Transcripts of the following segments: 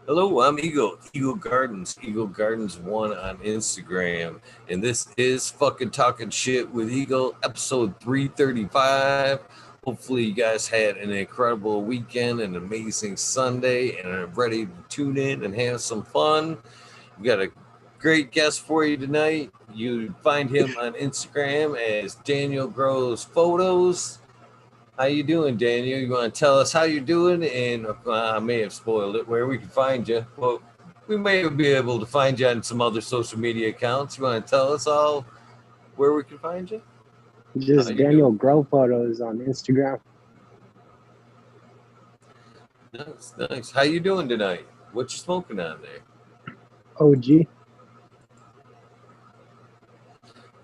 Hello, I'm Eagle Gardens, Eagle Gardens 1 on Instagram. And this is fucking Talking Shit with Eagle, episode 335. Hopefully, you guys had an incredible weekend, an amazing Sunday, and are ready to tune in and have some fun. We got a great guest for you tonight. You find him on Instagram as DaneilGrowPhotos. How you doing, Daniel? You want to tell us how you're doing? And I may have spoiled it, where we can find you. Well, we may be able to find you on some other social media accounts. You want to tell us all where we can find you? Just DaneilGrowPhotos on Instagram. Nice, nice. How you doing tonight? What you smoking on there? OG.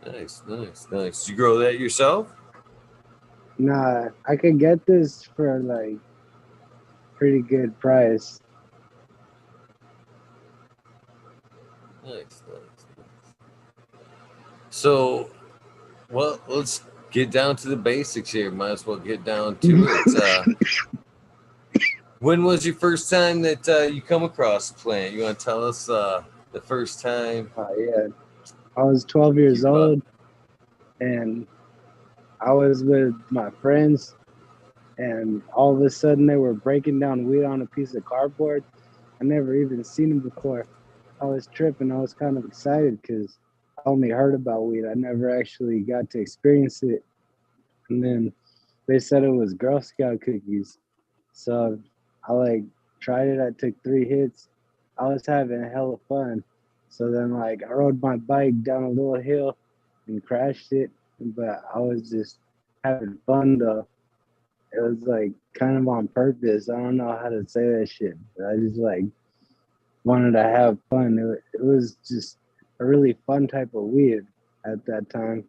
Nice, nice, nice. You grow that yourself? Nah, I could get this for like pretty good price. Nice, nice, nice. So, well, let's get down to the basics here. Might as well get down to it. When was your first time that you come across the plant? You want to tell us the first time? Yeah, I was 12 years old, and I was with my friends, and all of a sudden they were breaking down weed on a piece of cardboard. I never even seen them before. I was tripping. I was kind of excited because I only heard about weed. I never actually got to experience it. And then they said it was Girl Scout cookies. So I tried it. I took 3 hits. I was having a hell of fun. So then I rode my bike down a little hill and crashed it. But I was just having fun though. It was kind of on purpose. I don't know how to say that shit. But I just wanted to have fun. It was just a really fun type of weed at that time.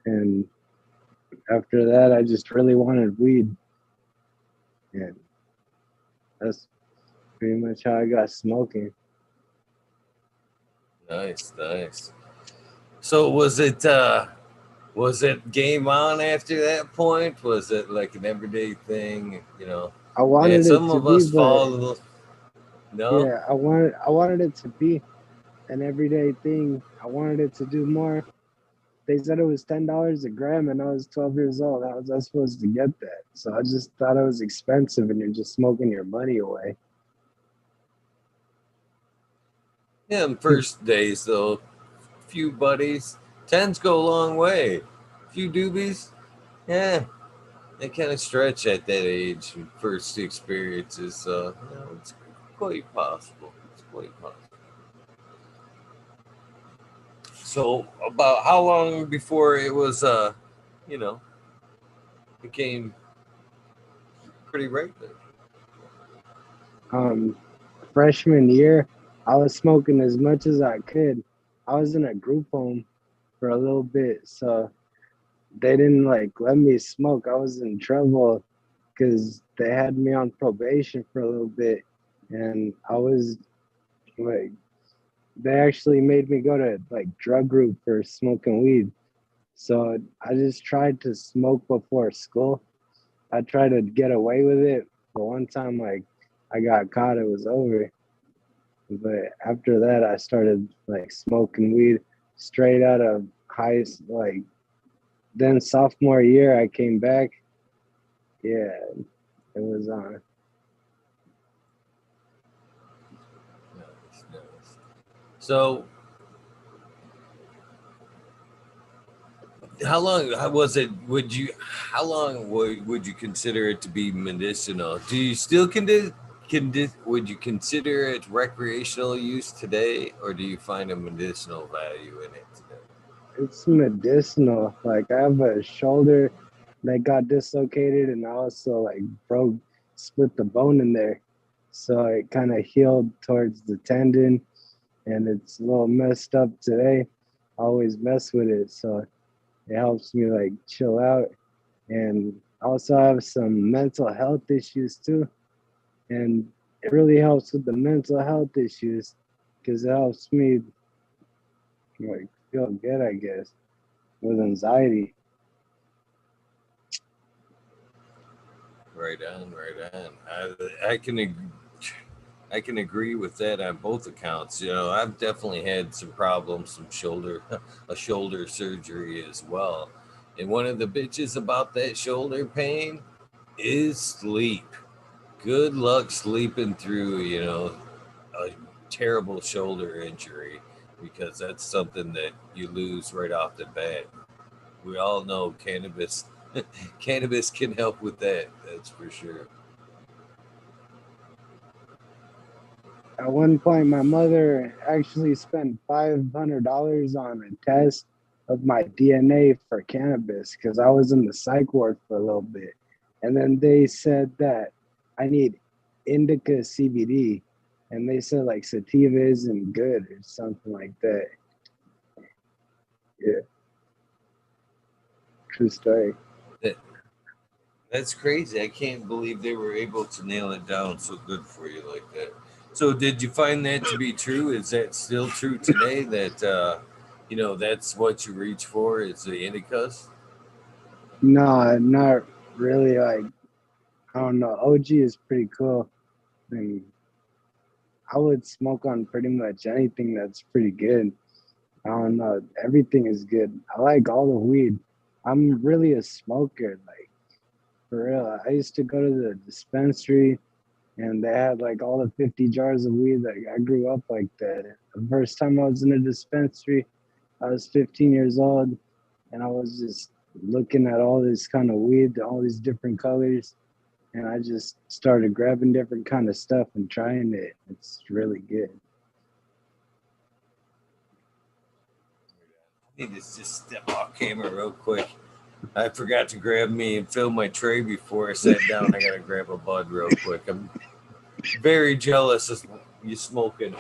And after that, I just really wanted weed. And that's pretty much how I got smoking. Nice, nice. So was it game on after that point? Was it like an everyday thing? You know, I wanted some it to of be, us fall a but little. No. yeah, I wanted it to be an everyday thing. I wanted it to do more. They said it was $10 a gram, and I was 12 years old. How was I supposed to get that? So I just thought it was expensive, and you're just smoking your money away. Yeah, in first days though, few buddies. Tens go a long way. Few doobies, yeah, they kind of stretch at that age. First experiences, it's quite possible. It's quite possible. So, about how long before it was, became pretty regular? Freshman year, I was smoking as much as I could. I was in a group home for a little bit, so they didn't let me smoke. I was in trouble because they had me on probation for a little bit, and I was they actually made me go to drug group for smoking weed. So I just tried to smoke before school. I tried to get away with it, but one time I got caught, it was over. But after that, I started smoking weed straight out of then sophomore year I came back. Yeah, it was on. Nice, nice. So, how long was it? How long would you consider it to be medicinal? Do you still would you consider it recreational use today, or do you find a medicinal value in it today? It's medicinal. I have a shoulder that got dislocated, and I also split the bone in there. So it kind of healed towards the tendon, and it's a little messed up today. I always mess with it, so it helps me chill out. And I also have some mental health issues too, and it really helps with the mental health issues because it helps me feel good, I guess, with anxiety. Right on, right on. I can I can agree with that on both accounts. You know, I've definitely had some problems, some shoulder, a shoulder surgery as well. And one of the bitches about that shoulder pain is sleep. Good luck sleeping through, a terrible shoulder injury because that's something that you lose right off the bat. We all know cannabis cannabis can help with that, that's for sure. At one point, my mother actually spent $500 on a test of my DNA for cannabis because I was in the psych ward for a little bit. And then they said that I need indica CBD. And they said like sativa isn't good or something like that. Yeah, true story. That, that's crazy. I can't believe they were able to nail it down so good for you like that. So did you find that to be true? Is that still true today that that's what you reach for is the indicas? No, not really. Like, I don't know. OG is pretty cool. And I would smoke on pretty much anything that's pretty good. I don't know. Everything is good. I like all the weed. I'm really a smoker, like for real. I used to go to the dispensary and they had like all the 50 jars of weed. Like I grew up like that. The first time I was in a dispensary, I was 15 years old and I was just looking at all this kind of weed, all these different colors, and I just started grabbing different kind of stuff and trying it. It's really good. I need to just step off camera real quick. I forgot to grab me and fill my tray before I sat down. I gotta grab a bud real quick. I'm very jealous of you smoking.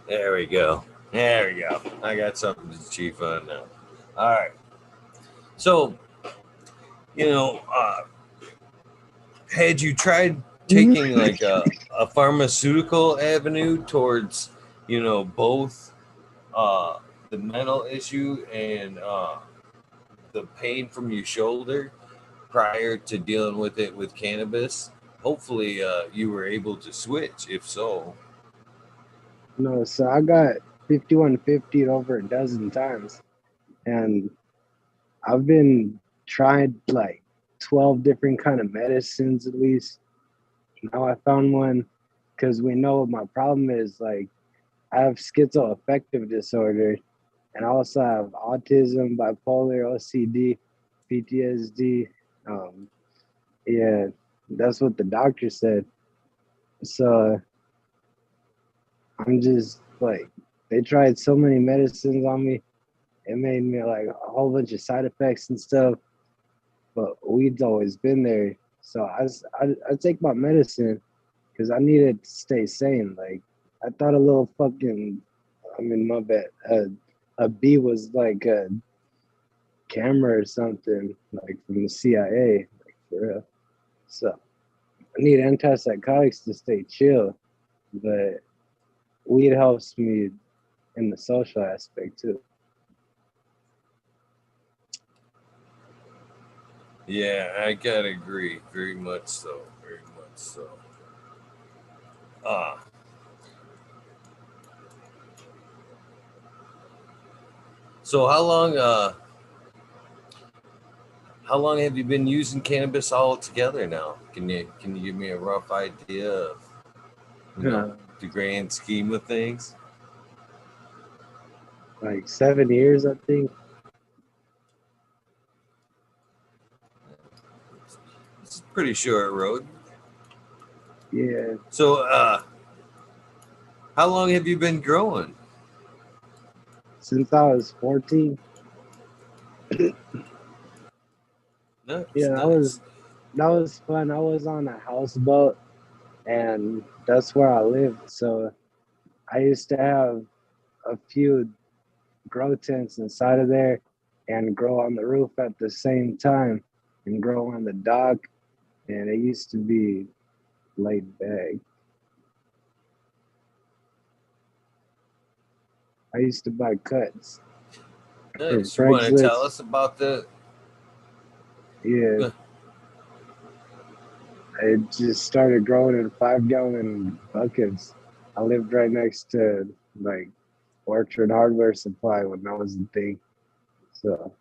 There we go. There we go. I got something to chief on now. All right. So, you know, had you tried taking like a pharmaceutical avenue towards, both uh, the mental issue and the pain from your shoulder prior to dealing with it with cannabis? Hopefully, you were able to switch. If so, No, so I got 5150 over a dozen times, and I've been trying like 12 different kind of medicines at least. Now I found one because we know what my problem is. Like I have schizoaffective disorder, and I also have autism, bipolar, OCD, PTSD. Um, yeah, that's what the doctor said. So I'm just like, they tried so many medicines on me. It made me like a whole bunch of side effects and stuff. But weed's always been there. So I take my medicine because I needed to stay sane. Like I thought a little fucking, I mean, my bad. A bee was like a camera or something, like from the CIA, like for real. So I need antipsychotics to stay chill, but weed helps me in the social aspect too. yeah, I gotta agree. Very much so. Very much so. Ah, so how long have you been using cannabis all together now? Can you give me a rough idea of you know Uh, the grand scheme of things? like 7 years, I think. It's a pretty short road. Yeah, So, how long have you been growing? since I was 14. Yeah, Nice, nice. that was fun. I was on a houseboat, and that's where I lived. So I used to have a few grow tents inside of there and grow on the roof at the same time and grow on the dock. And it used to be laid back. I used to buy cuts from Nice. You want to tell Craigslist. us about the? Yeah, It just started growing in 5-gallon buckets. I lived right next to like Orchard Hardware Supply when that was the thing. So,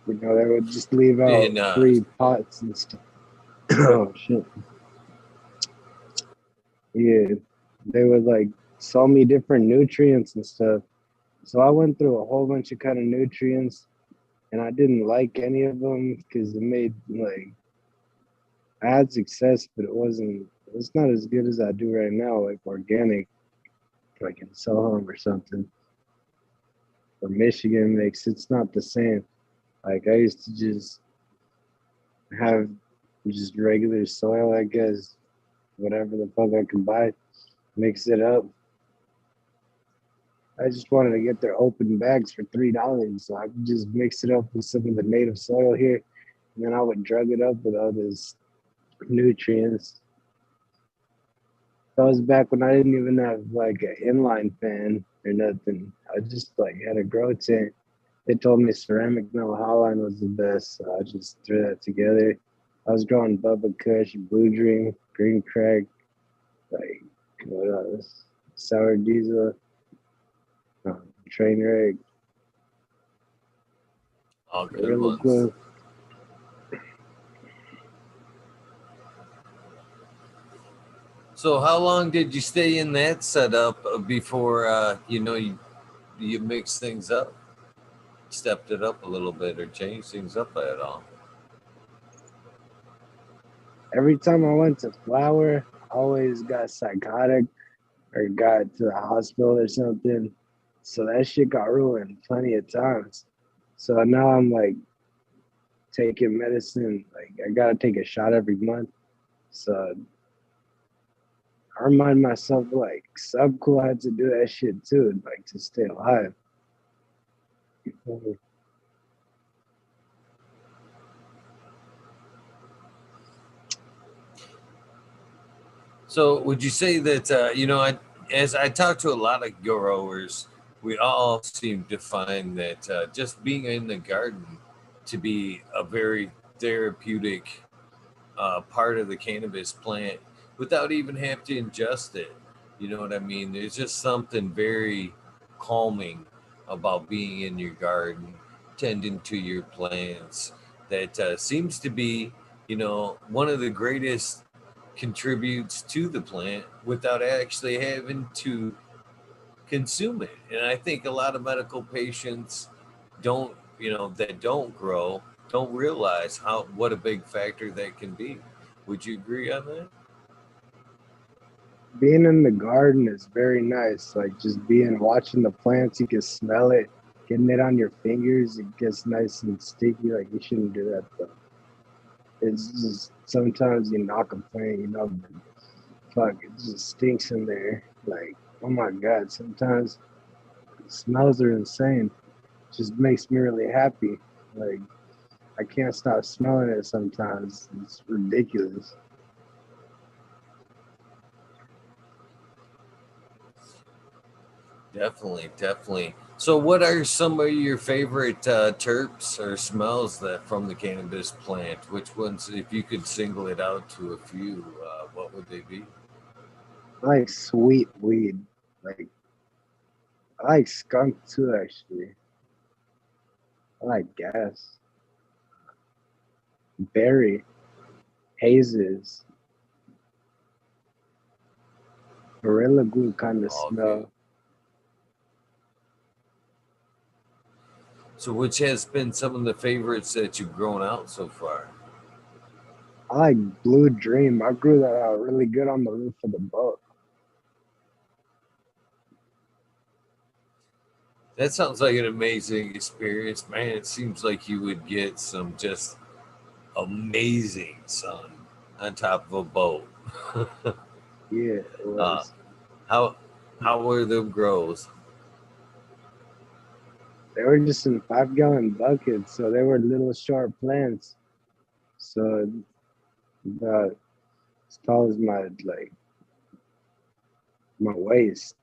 they would just leave out And free pots and stuff. Oh, shit. Yeah. They would like sell me different nutrients and stuff. So I went through a whole bunch of kind of nutrients and I didn't like any of them because it made like I had success, but it's not as good as I do right now, like organic, like in Soham or something. Or Michigan mix, it's not the same. Like I used to just have just regular soil, I guess, whatever the fuck I could buy, mix it up. I just wanted to get their open bags for $3, so I could just mix it up with some of the native soil here, and then I would drug it up with all this nutrients. That was back when I didn't even have like an inline fan or nothing. I just like had a grow tent. They told me ceramic no hotline was the best, so I just threw that together. I was growing Bubba Kush, Blue Dream, Green Crack, like what else? Sour Diesel, Train Wreck, all good Gorilla ones. Glue. So how long did you stay in that setup before you mix things up, stepped it up a little bit, or changed things up at all? Every time I went to Flower, I always got psychotic or got to the hospital or something. So that shit got ruined plenty of times. So now I'm like taking medicine. Like I gotta take a shot every month. So I remind myself like some cool had to do that shit too, like to stay alive. So would you say that as I talk to a lot of growers, we all seem to find that just being in the garden to be a very therapeutic part of the cannabis plant without even having to ingest it. You know what I mean? There's just something very calming about being in your garden, tending to your plants. That seems to be, one of the greatest contributes to the plant without actually having to consume it. And I think a lot of medical patients that don't grow don't realize what a big factor that can be. Would you agree on that? Being in the garden is very nice. Like just watching the plants, you can smell it, getting it on your fingers, it gets nice and sticky. Like you shouldn't do that though. It's just sometimes you knock a plant, but fuck, it just stinks in there. Like, oh my god, sometimes the smells are insane. It just makes me really happy. Like I can't stop smelling it sometimes. It's ridiculous. Definitely, definitely. So, what are some of your favorite terps or smells that from the cannabis plant? Which ones, if you could single it out to a few, what would they be? I like sweet weed. Like I like skunk too actually. I like gas. Berry, hazes, gorilla glue kind of All good. smell. So, which has been some of the favorites that you've grown out so far? I like blue dream. I grew that out really good on the roof of the boat. That sounds like an amazing experience, man. It seems like you would get some just amazing sun on top of a boat. Yeah, it uh, was. how how were them grows? They were just in 5-gallon buckets, so they were little short plants. So about as tall as my waist.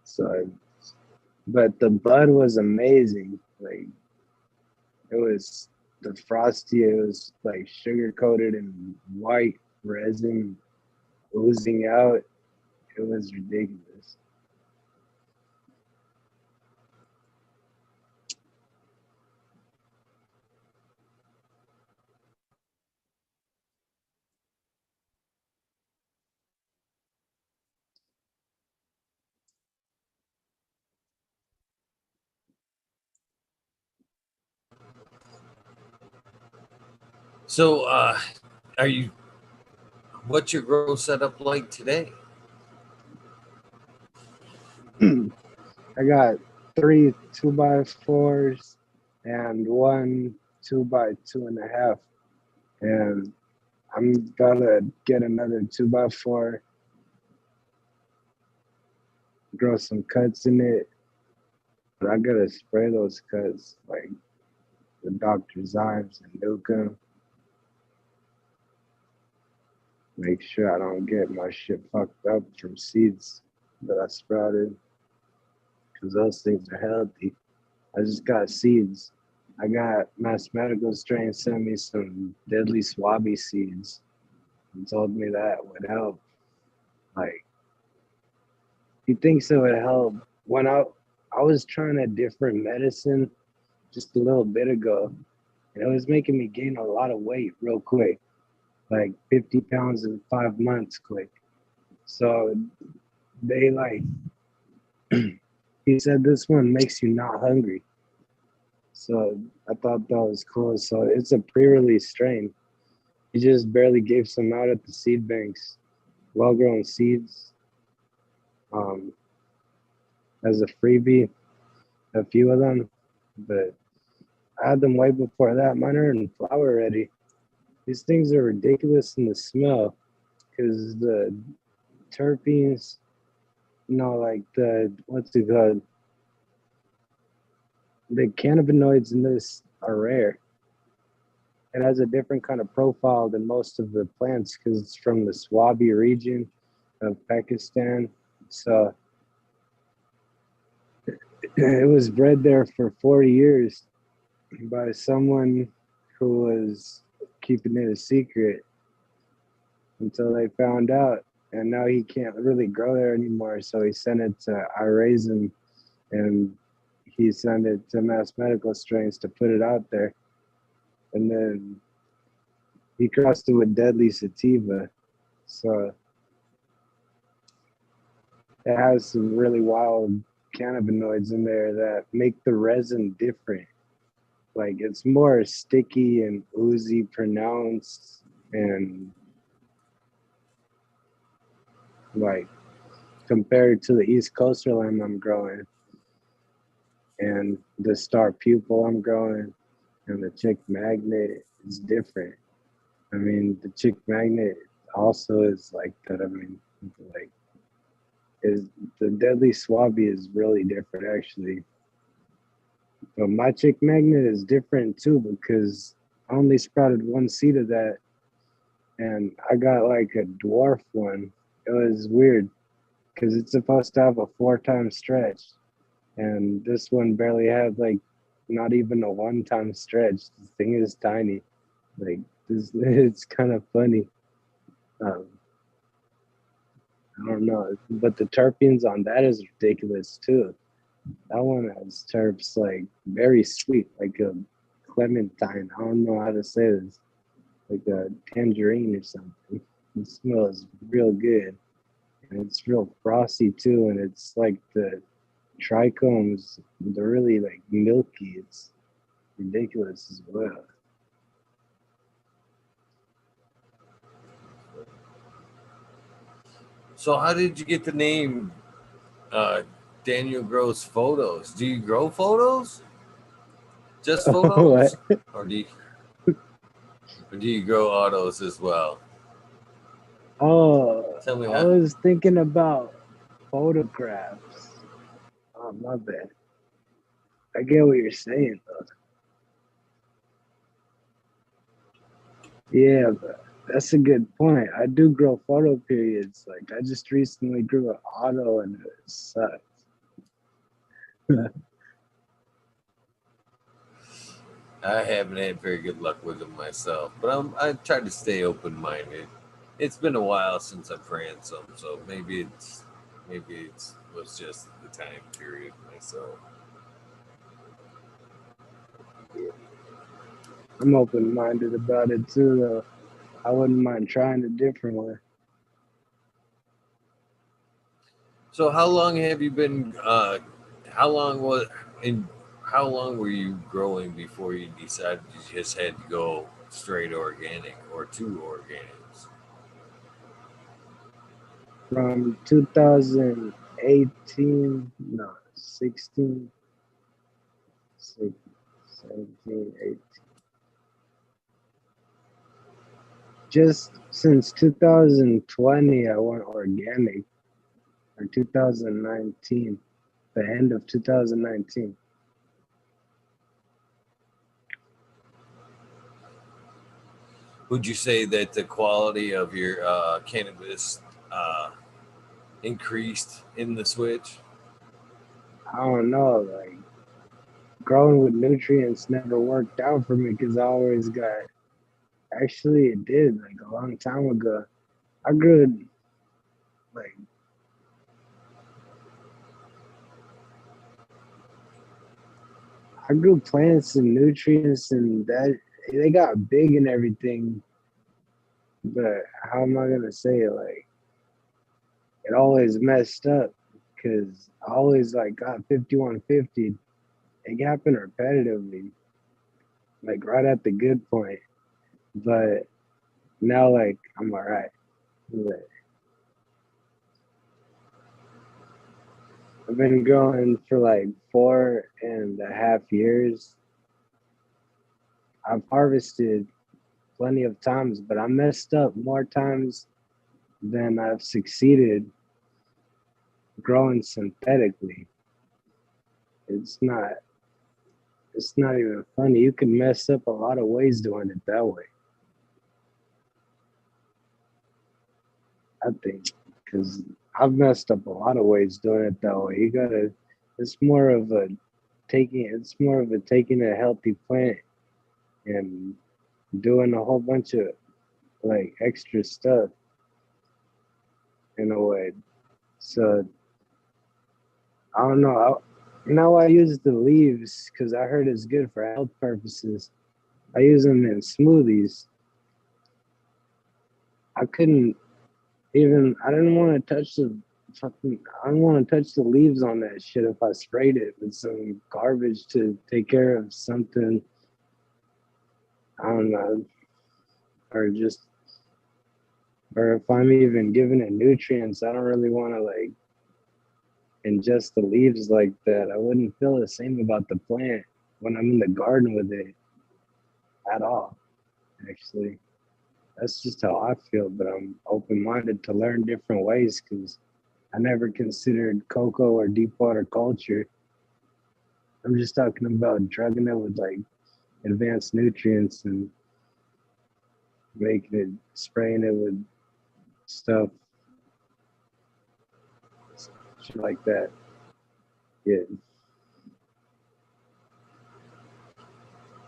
So, but the bud was amazing. Like it was. the frosty, it was like sugar coated in white resin oozing out. It was ridiculous. So, are you? What's your grow setup like today? I got 3 2x4s and 1 2x2.5, and I'm gonna get another 2x4, grow some cuts in it. But I gotta spray those cuts like the Dr. Zymes and Nuka. Make sure I don't get my shit fucked up from seeds that I sprouted, because those things are healthy. I just got seeds. I got Mass Medical Strain sent me some deadly swabby seeds and told me that would help. Like, he thinks it would help. When I was trying a different medicine just a little bit ago, and it was making me gain a lot of weight real quick, like 50 pounds in 5 months quick. So they like, he said this one makes you not hungry. So I thought that was cool. So it's a pre-release strain. He just barely gave some out at the seed banks, well-grown seeds, um, as a freebie, a few of them. But I had them way before that. Mine are in flower already. These things are ridiculous in the smell because the terpenes, like the, what's it called? The cannabinoids in this are rare. It has a different kind of profile than most of the plants because it's from the Swabi region of Pakistan. So it was bred there for 40 years by someone who was keeping it a secret until they found out. And now he can't really grow there anymore. So he sent it to Irazin, and he sent it to Mass Medical Strains to put it out there. And then he crossed it with deadly sativa. So it has some really wild cannabinoids in there that make the resin different. Like, it's more sticky and oozy pronounced, and like compared to the East Coaster lamb I'm growing and the Star Pupil I'm growing and the Chick Magnet is different. I mean, the Chick Magnet also is like that. I mean, like, is the Deadly Swabby is really different actually. But my Chick Magnet is different too because I only sprouted one seed of that, and I got like a dwarf one. It was weird because it's supposed to have a 4-time stretch, and this one barely had like not even a 1-time stretch. This thing is tiny. Like, this, it's kind of funny. Um, I don't know, but the terpenes on that is ridiculous too. That one has terps like very sweet, like a clementine. I don't know how to say this, like a tangerine or something. It smells real good, and it's real frosty too. And it's like the trichomes, they're really like milky. It's ridiculous as well. So, how did you get the name Daniel Grows Photos? Do you grow photos? Just photos? or do you grow autos as well? Oh, Tell me I how. was thinking about photographs. Oh, my bad. I get what you're saying, though. Yeah, but that's a good point. I do grow photo periods. Like, I just recently grew an auto and it sucks. I haven't had very good luck with them myself, but I try to stay open minded. It's been a while since I've ran some, so maybe it's was just the time period myself. I'm open minded about it too, though. I wouldn't mind trying a different one. So how long have you been? How long was in? How long were you growing before you decided you just had to go straight organic or two organics? From 2018, no, 16, 17, 18. Just since 2020, I went organic, or 2019, the end of 2019. Would you say that the quality of your cannabis increased in the switch? I don't know, like growing with nutrients never worked out for me because I always got, actually, it did like a long time ago. I grew like I grew plants and nutrients and that they got big and everything, but how am I gonna say it? Like it always messed up because I always like got 5150. It happened repetitively, like right at the good point. But now like I'm all right. But I've been growing for like 4.5 years. I've harvested plenty of times, but I messed up more times than I've succeeded growing synthetically. It's not it's not even funny. You can mess up a lot of ways doing it that way, I think. Because I've messed up a lot of ways doing it that way. You gotta it's more of a taking a healthy plant and doing a whole bunch of like extra stuff in a way. So I don't know. Now I use the leaves because I heard it's good for health purposes. I use them in smoothies. I couldn't even. I didn't want to touch the fucking. I don't want to touch the leaves on that shit if I sprayed it with some garbage to take care of something. I don't know, or just, or if I'm even giving it nutrients, I don't really want to like ingest the leaves like that. I wouldn't feel the same about the plant when I'm in the garden with it at all. Actually, that's just how I feel. But I'm open minded to learn different ways because I never considered cocoa or deep water culture. I'm just talking about drugging it with like advanced nutrients and making it, spraying it with stuff, shit like that. Yeah,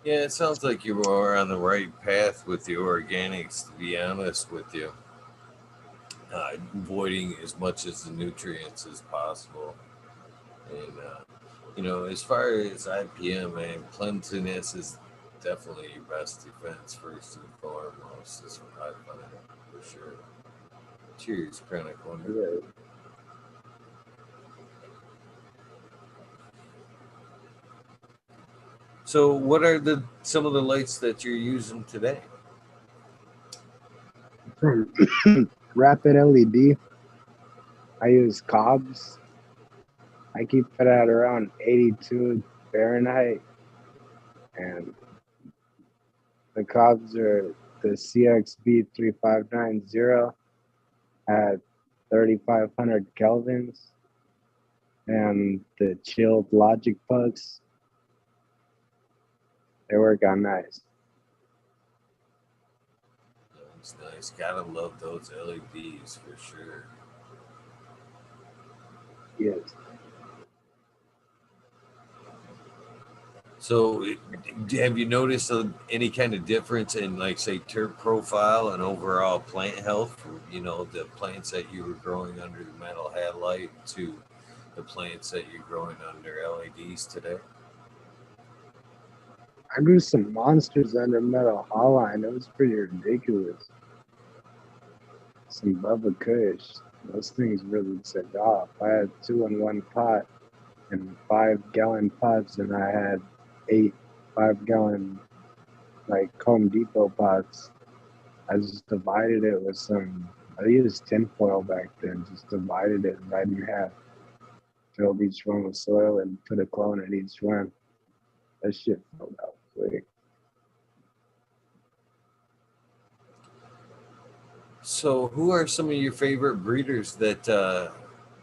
Yeah, it sounds like you are on the right path with the organics. To be honest with you, avoiding as much as the nutrients as possible, and as far as IPM, man, cleanliness is definitely your best defense first and foremost. That's what I find for sure. Cheers, Chronic Wonder. yeah. So, what are the some of the lights that you're using today? From Rapid LED, I use cobs. I keep it at around 82 Fahrenheit, and the cobs are the CXB3590 at 3500 kelvins, and the chilled logic pucks, they work out nice. It's nice. Gotta love those LEDs for sure. Yes. So, have you noticed any kind of difference in, like, say, terp profile and overall plant health? The plants that you were growing under the metal halide to the plants that you're growing under LEDs today? I grew some monsters under metal halide, and it was pretty ridiculous. Some Bubba Kush. Those things really took off. I had 2 in 1 pot and 5-gallon pots, and I had 8 5-gallon like Home Depot pots. I just divided it with some. I used tinfoil back then. Just divided it right in half. Filled each one with soil and put a clone in each one. That shit filled out quick. So, who are some of your favorite breeders that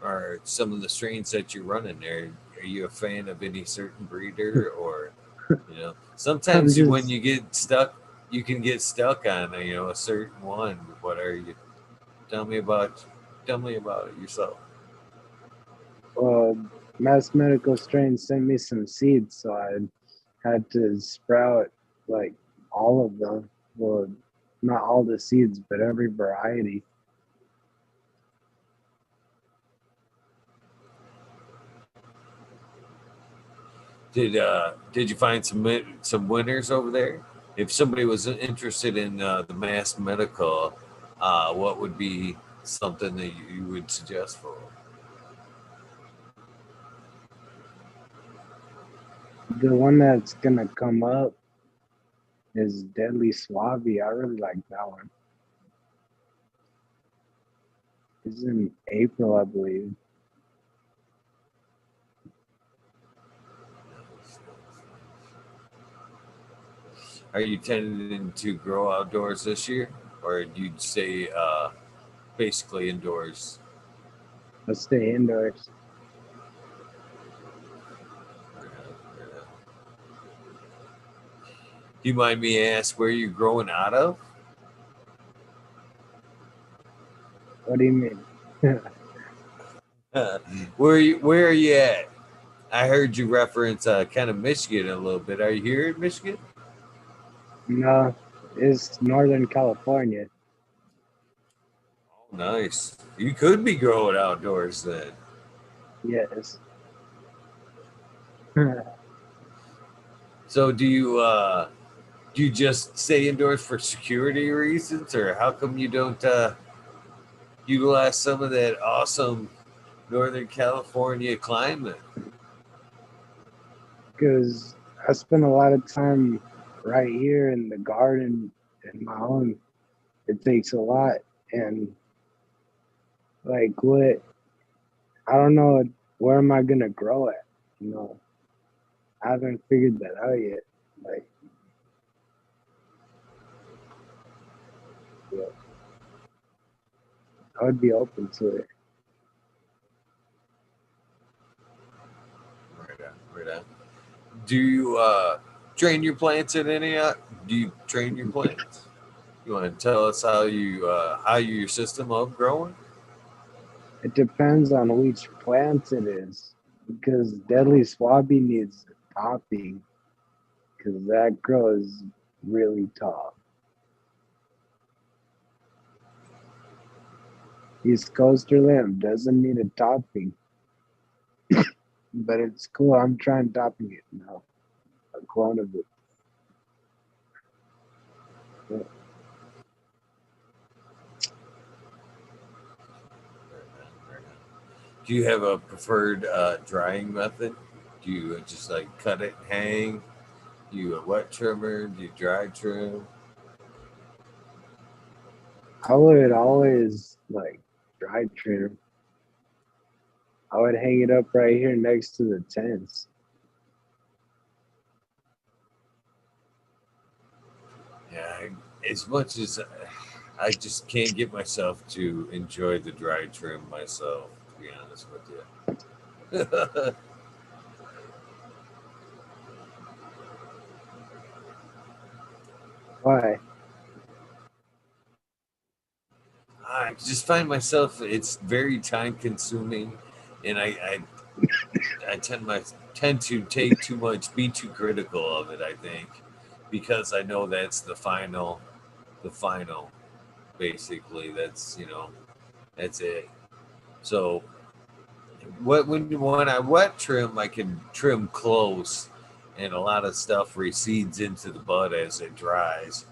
are some of the strains that you're running there? Are you a fan of any certain breeder, or I'm sometimes when just you get stuck, you can get stuck on a certain one. What are you? Tell me about Tell me about it yourself. uh, Mass Medical Strain sent me some seeds, so I had to sprout like all of them. Well, not all the seeds, but every variety. Did you find some winners over there? If somebody was interested in the mass medical, what would be something that you would suggest for them? The one that's gonna come up is Deadly Suave. I really like that one. It's in April, I believe. Are you tending to grow outdoors this year, or do you stay basically indoors? Let's stay indoors. Do you mind me ask where you're growing out of? What do you mean? Where are you at? I heard you reference kind of Michigan a little bit. Are you here in Michigan? No, it's Northern California. Nice. You could be growing outdoors then. Yes. So do you just stay indoors for security reasons, or how come you don't utilize some of that awesome Northern California climate? Because I spend a lot of time right here in the garden in my own. It takes a lot, and like what I don't know where am I gonna grow at. You know, I haven't figured that out yet. Like, yeah, I would be open to it. Right on, right on. Do you train your plants in any? Do you train your plants? You want to tell us how your system of growing? It depends on which plant it is, because Deadly Swabi needs topping, because that grows really tall. East Coaster lamb doesn't need a topping, but it's cool. I'm trying topping it now. A clone of it. Yeah. Do you have a preferred drying method? Do you just like cut it and hang? Do you a wet trimmer? Do you dry trim? I would always like dry trim. I would hang it up right here next to the tents. Yeah, as much as I just can't get myself to enjoy the dry trim myself, to be honest with you. Why? I just find myself it's very time consuming, and I tend to take too much, be too critical of it. I think because I know that's the final. Basically, that's that's it. So when I wet trim, I can trim close, and a lot of stuff recedes into the bud as it dries,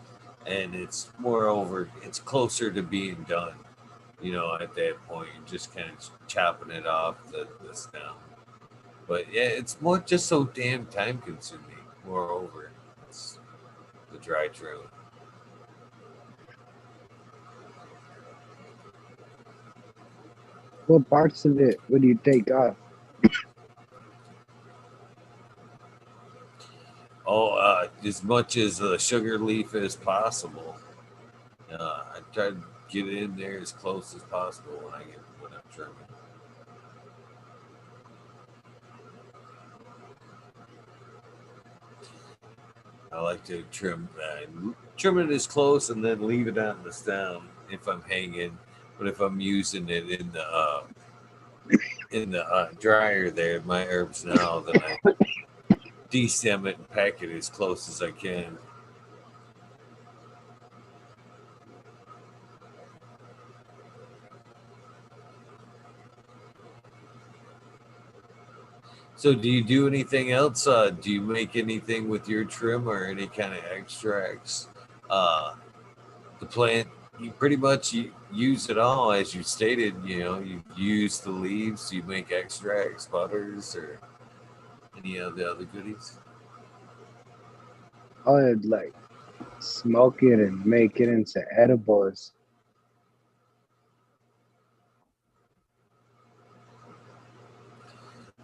and it's moreover it's closer to being done. At that point, you're just kind of chopping it off the stem. But yeah, it's more just so damn time consuming. Moreover, it's the dry trim. What parts of it would you take off? Oh, as much as the sugar leaf as possible. I try to get in there as close as possible when I'm trimming. I like to trim it as close and then leave it on the stem if I'm hanging. But if I'm using it in the dryer there, my herbs now, then I destem it and pack it as close as I can. So, do you do anything else? Do you make anything with your trim or any kind of extracts? The plant, you pretty much use it all, as you stated. You use the leaves, you make extracts, butters, or any of the other goodies. I would like smoke it and make it into edibles.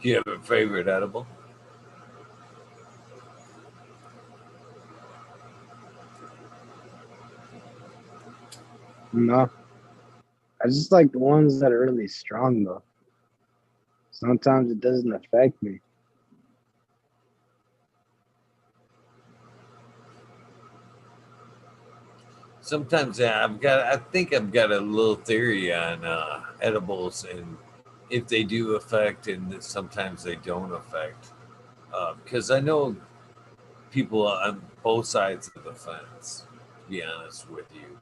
Do you have a favorite edible? No, I just like the ones that are really strong though. Sometimes it doesn't affect me. Sometimes, yeah, I think I've got a little theory on edibles and if they do affect and sometimes they don't affect. Because I know people on both sides of the fence, to be honest with you.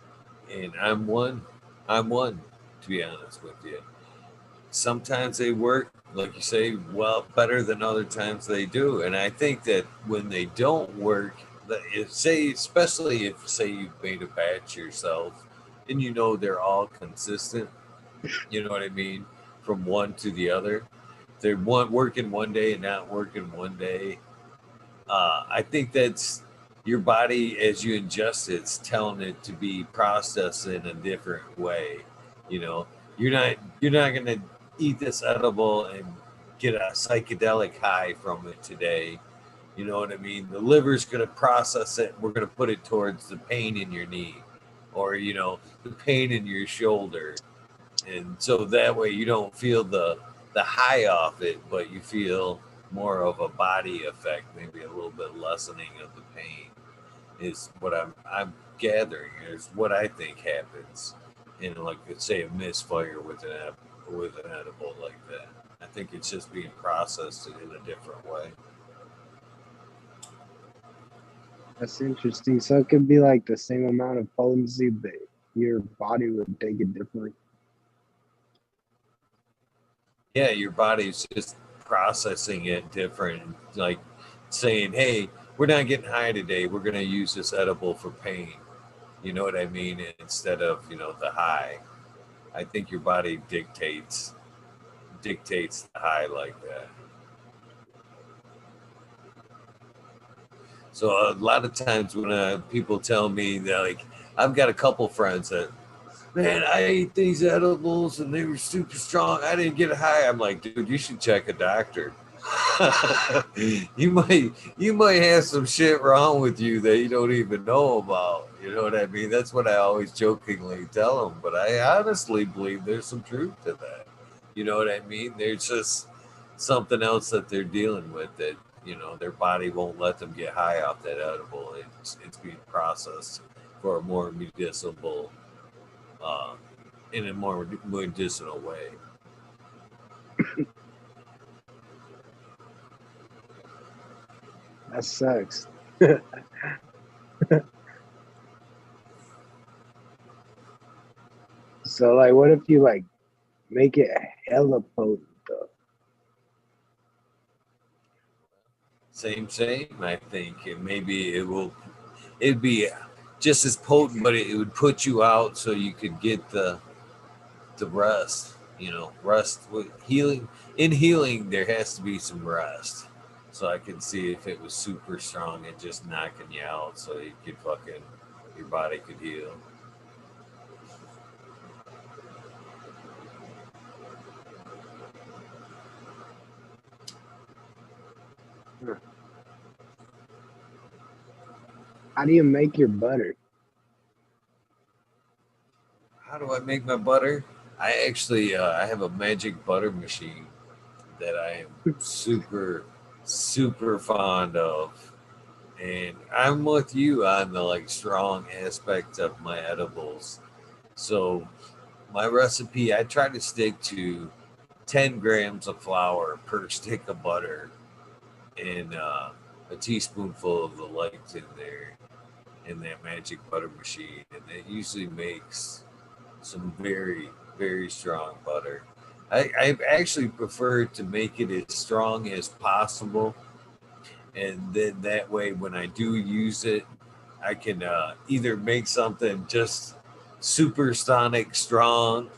And I'm one. I'm one, to be honest with you. Sometimes they work, like you say, well, better than other times they do. And I think that when they don't work, especially if, say, you've made a batch yourself and they're all consistent, you know what I mean, from one to the other. They're working one day and not working one day. I think that's your body as you ingest it, it's telling it to be processed in a different way. You know, you're not gonna eat this edible and get a psychedelic high from it today. You know what I mean? The liver's gonna process it. We're gonna put it towards the pain in your knee, or the pain in your shoulder, and so that way you don't feel the high off it, but you feel more of a body effect, maybe a little bit lessening of the pain. Is what I'm gathering is what I think happens in, like, let's say, a misfire with with an edible like that. I think it's just being processed in a different way. That's interesting. So it could be like the same amount of potency, but your body would take it differently. Yeah, your body's just processing it different, like saying, "Hey, we're not getting high today. We're going to use this edible for pain." You know what I mean? Instead of the high. I think your body dictates the high like that. So a lot of times when people tell me that, like, I've got a couple friends that, man, I ate these edibles and they were super strong. I didn't get high. I'm like, dude, you should check a doctor. you might have some shit wrong with you that you don't even know about. You know what I mean? That's what I always jokingly tell them. But I honestly believe there's some truth to that. You know what I mean? There's just something else that they're dealing with that their body won't let them get high off that edible. It's being processed for a more medicinal, in a more medicinal way. That sucks. So like, what if you like make it hella potent though? Same. I think maybe it'd be just as potent, but it would put you out so you could get the rest. You know, rest with healing. In healing, there has to be some rest. So I could see if it was super strong and just knocking you out, so you could fucking your body could heal. Huh. How do you make your butter? How do I make my butter? I actually I have a magic butter machine that I am super fond of, and I'm with you on the like strong aspect of my edibles. So my recipe, I try to stick to 10 grams of flour per stick of butter and a teaspoonful of the light in there in that magic butter machine, and it usually makes some very strong butter. I actually prefer to make it as strong as possible, and then that way when I do use it, I can either make something just supersonic strong,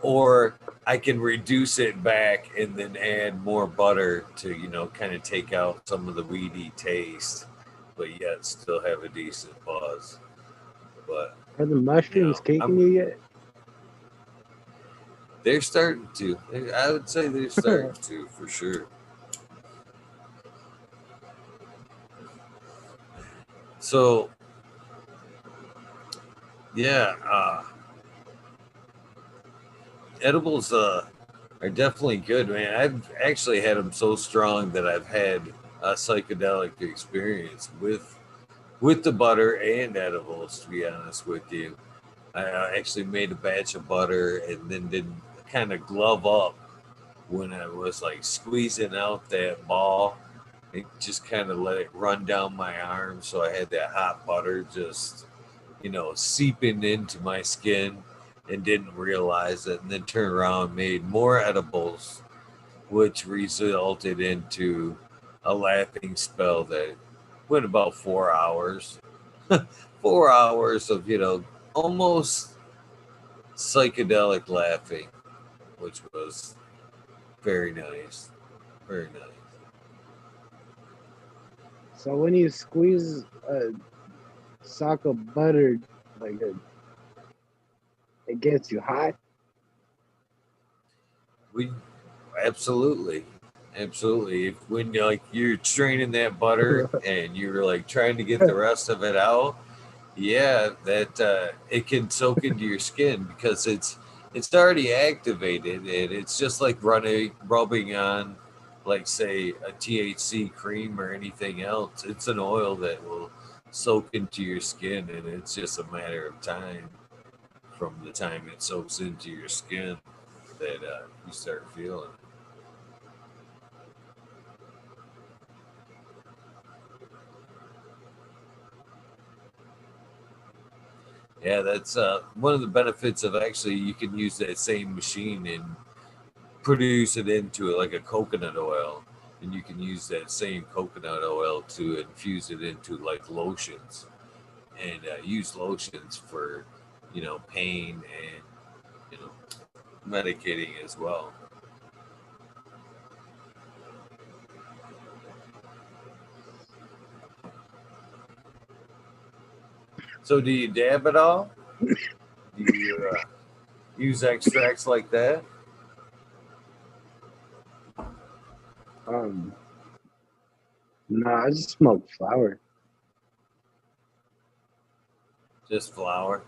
or I can reduce it back and then add more butter to kind of take out some of the weedy taste, but yet still have a decent buzz. But Are the mushrooms kicking I'm you yet? they're starting to. I would say they're starting to for sure. So yeah, edibles are definitely good, man. I've actually had them so strong that I've had a psychedelic experience with the butter and edibles. To be honest with you, I actually made a batch of butter and then did kind of glove up when I was like squeezing out that ball. It just kind of let it run down my arm, so I had that hot butter just seeping into my skin and didn't realize it, and then turned around and made more edibles, which resulted into a laughing spell that went about 4 hours. 4 hours of almost psychedelic laughing, which was very nice, very nice. So when you squeeze a sock of butter, like it gets you hot. We absolutely, absolutely. If when you're straining that butter and you're like trying to get the rest of it out, yeah, that it can soak into your skin because it's already activated, and it's just like rubbing on, like say a THC cream or anything else. It's an oil that will soak into your skin, and it's just a matter of time from the time it soaks into your skin that you start feeling it. Yeah, that's one of the benefits of actually you can use that same machine and produce it into like a coconut oil, and you can use that same coconut oil to infuse it into like lotions, and use lotions for pain and you know medicating as well. So do you dab at all? Do you use extracts like that? Um, no, I just smoke flower. Just flour?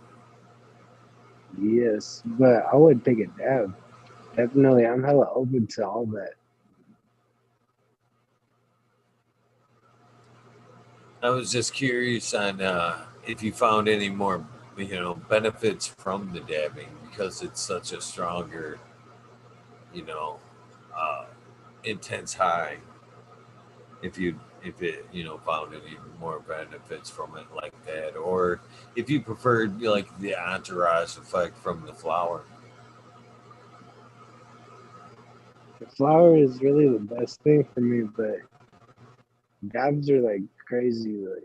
Yes, but I would take a dab. Definitely, I'm hella open to all that. I was just curious on if you found any more benefits from the dabbing because it's such a stronger you know uh, intense high. If you if it, found any more benefits from it like that, or if you preferred like the entourage effect from the flower. The flower is really the best thing for me, but dabs are like crazy. Like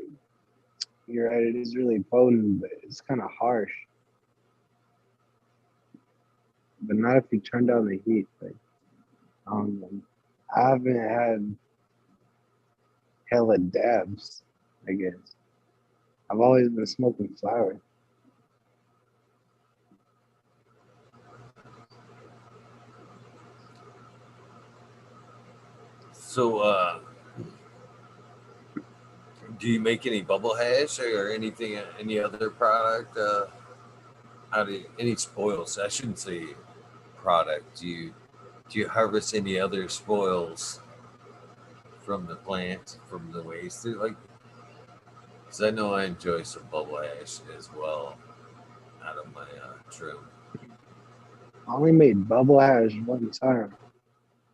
you're right, it is really potent, but it's kind of harsh. But not if you turn down the heat. Like I haven't had hella dabs. I guess I've always been smoking flower. So, do you make any bubble hash or anything, any other product? How do you, any spoils? I shouldn't say product. Do you harvest any other spoils from the plant, from the waste? Like, because I know I enjoy some bubble hash as well out of my trim. I only made bubble hash one time.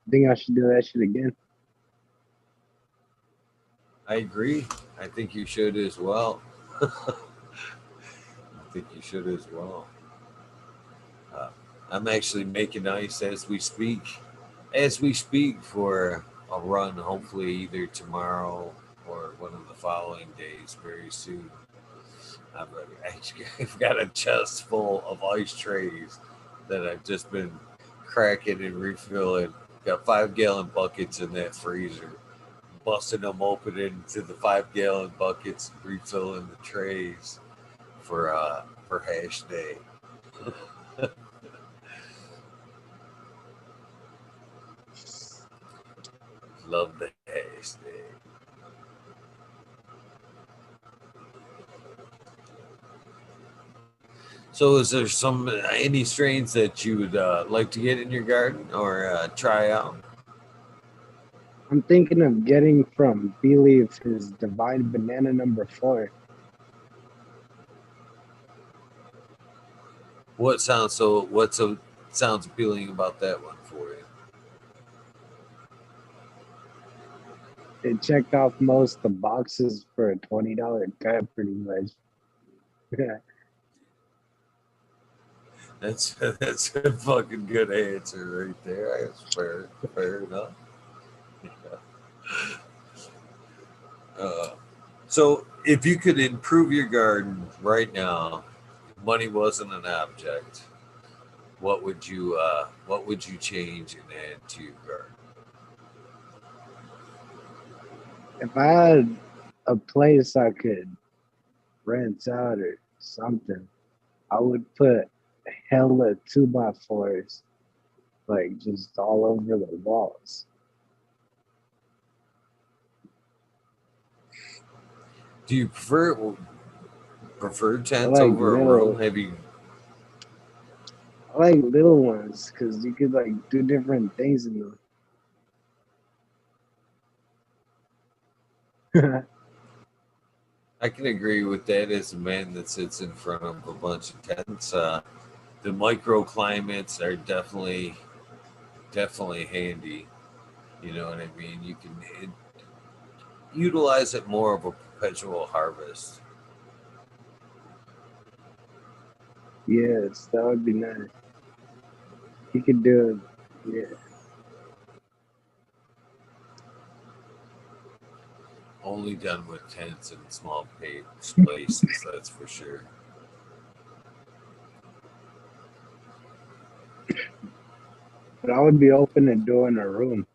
I think I should do that shit again. I agree. I think you should as well. I think you should as well. Uh, I'm actually making ice as we speak. As we speak for a run, hopefully either tomorrow or one of the following days very soon. I've got a chest full of ice trays that I've just been cracking and refilling. Got 5 gallon buckets in that freezer, busting them open into the 5 gallon buckets, refilling the trays for hash day. Love the hash day. So, is there some any strains that you would like to get in your garden or try out? I'm thinking of getting from Believe his Divine Banana number 4. What sounds appealing about that one for you? It checked off most of the boxes for a $20 cut, pretty much. That's a fucking good answer right there. That's fair enough. Uh, so, if you could improve your garden right now, if money wasn't an object, what would you change and add to your garden? If I had a place I could rent out or something, I would put hella 2x4s, like just all over the walls. Do you prefer I tents like over a room? little, Have you I like little ones because you could like do different things in them. I can agree with that as a man that sits in front of a bunch of tents. The microclimates are definitely handy. You know what I mean? You can utilize it more of a perpetual harvest. Yes, that would be nice. You could do it. Yeah. Only done with tents and small places, that's for sure. But I would be open to doing a room.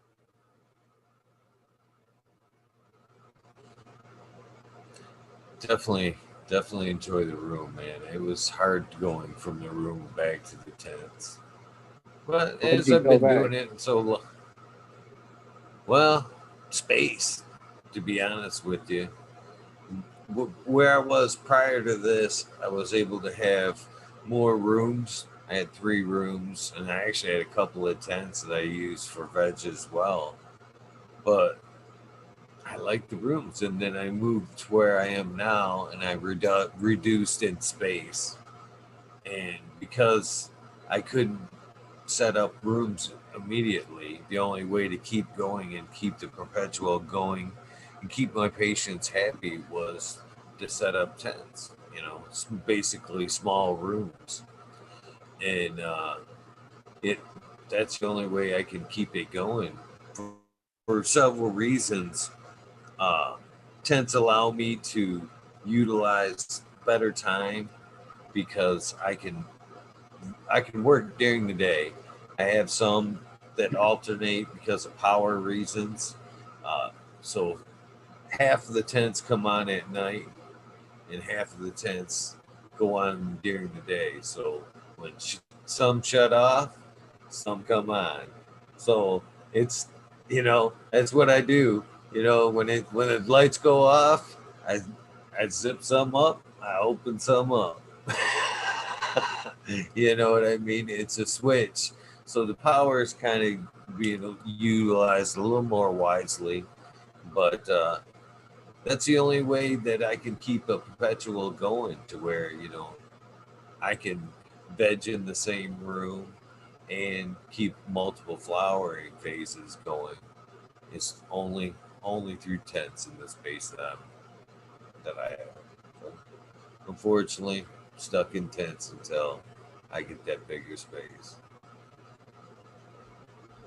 Definitely, definitely enjoy the room, man. It was hard going from the room back to the tents. But Why would as you I've go been back? doing it so well, space, to be honest with you. Where I was prior to this, I was able to have more rooms. I had 3 rooms, and I actually had a couple of tents that I used for veg as well. But I like the rooms, and then I moved to where I am now, and I reduced in space. And because I couldn't set up rooms immediately, the only way to keep going and keep the perpetual going and keep my patients happy was to set up tents. You know, basically small rooms, and it that's the only way I can keep it going for several reasons. Uh, Tents allow me to utilize better time because I can work during the day. I have some that alternate because of power reasons. Uh, so half of the tents come on at night, and half of the tents go on during the day. So when some shut off, some come on. So it's that's what I do. When the lights go off, I I zip some up, I open some up. You know what I mean? It's a switch. So the power is kind of being utilized a little more wisely, but that's the only way that I can keep a perpetual going to where I can veg in the same room and keep multiple flowering phases going. It's only through tents in the space that I have. So, unfortunately, stuck in tents until I get that bigger space.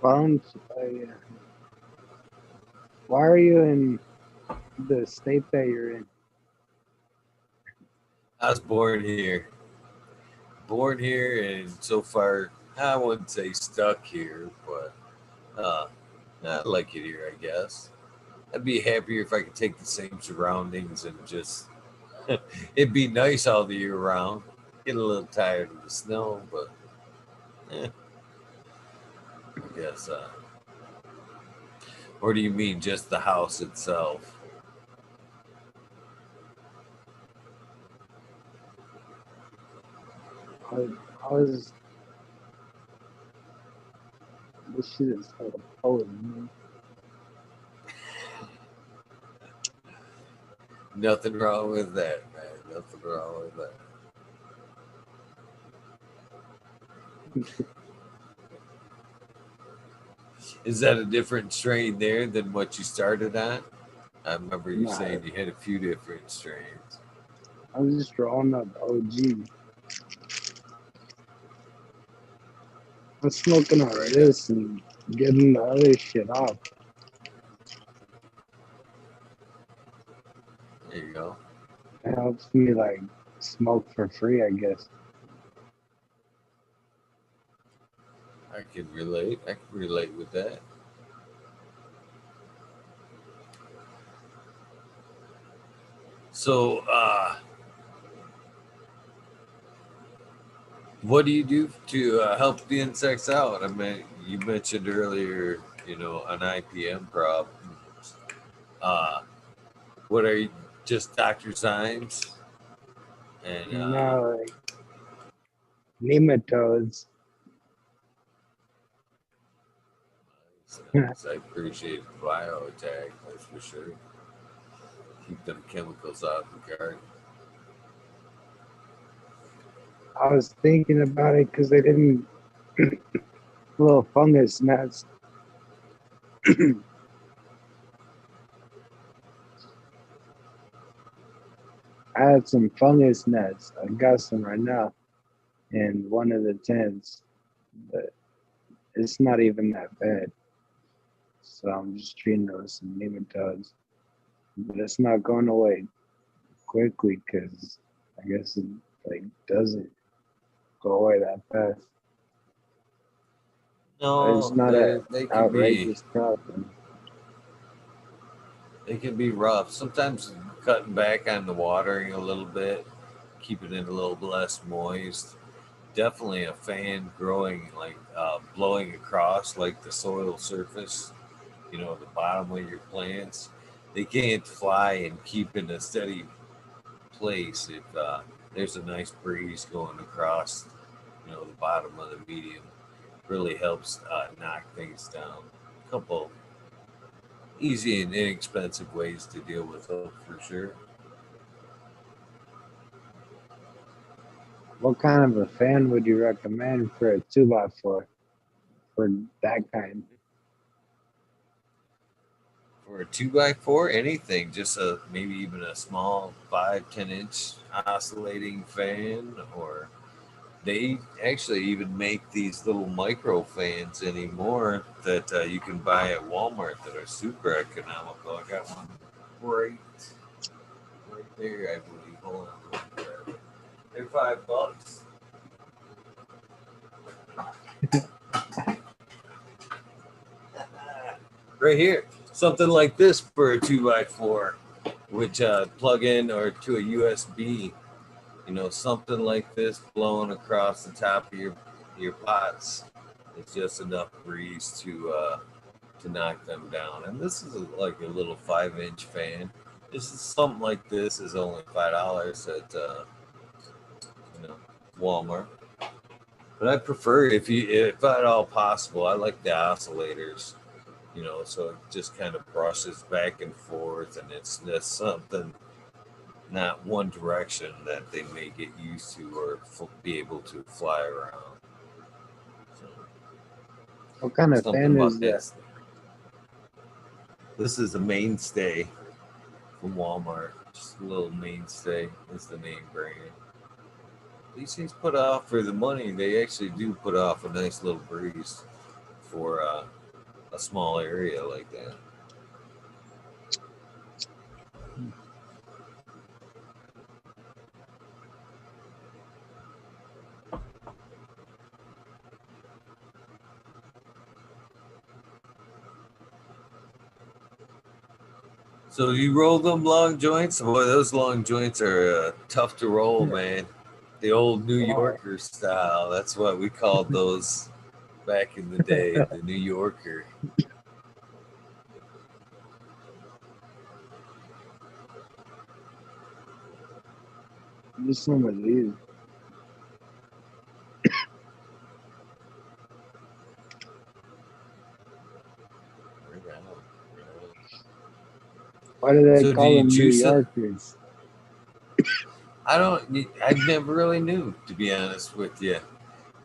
Why why are you in the state that you're in? I was born here, and so far I wouldn't say stuck here, but uh, I like it here, I guess. I'd be happier if I could take the same surroundings and just it'd be nice all the year round. Get a little tired of the snow, but I guess. Or do you mean just the house itself? I, I was this shit is so cold, man. Nothing wrong with that, man. Nothing wrong with that. Is that a different strain there than what you started on? I remember you Nah, saying you had a few different strains. I was just drawing up OG. I'm smoking on Right on. this and getting the other shit off. There you go. It helps me like smoke for free, I guess. I can relate. I can relate with that. So, what do you do to help the insects out? I mean, you mentioned earlier, an IPM prop. Uh, what are you, just Dr. Symes? And No, like nematodes. I I appreciate the bio attack, that's for sure. Keep them chemicals out of the garden. was thinking about it because they didn't little fungus nest. I had some fungus nets. I got some right now in one of the tents, but it's not even that bad. So I'm just treating it with some nematodes. But it's not going away quickly because I guess it like doesn't go away that fast. It's No, not an they can be outrageous problem. they can be rough. Sometimes cutting back on the watering a little bit, keeping it a little less moist. Definitely a fan growing like blowing across like the soil surface, the bottom of your plants. They can't fly and keep in a steady place if there's a nice breeze going across, the bottom of the medium. Really helps knock things down. A couple easy and inexpensive ways to deal with it for sure. What kind of a fan would you recommend for a 2x4 for that kind? for a 2x4, anything, just a maybe even a small 5-10 inch oscillating fan, or they actually even make these little micro fans anymore that you can buy at Walmart that are super economical. I got one right there, I believe. Hold on, they're $5. Right here, something like this for a 2x4, which plug in or to a USB. You know, something like this blowing across the top of your pots. It's just enough breeze to knock them down. And this is like a little 5-inch fan. This is something like this is only $5 at you know, Walmart. But I prefer, if at all possible, I like the oscillators. You know, so it just kind of brushes back and forth, and it's just something, not one direction that they may get used to or be able to fly around. So, What kind of something fan about is that? this. This is a mainstay from Walmart. Just a little mainstay is the name brand. These things put off for the money. They actually do put off a nice little breeze for a small area like that. So you roll them long joints? Boy, those long joints are tough to roll, man. The old New Yorker style. That's what we called those back in the day, the New Yorker. Just some of these. Why do they So do call you them New juice it? Yorkers? I never really knew, to be honest with you.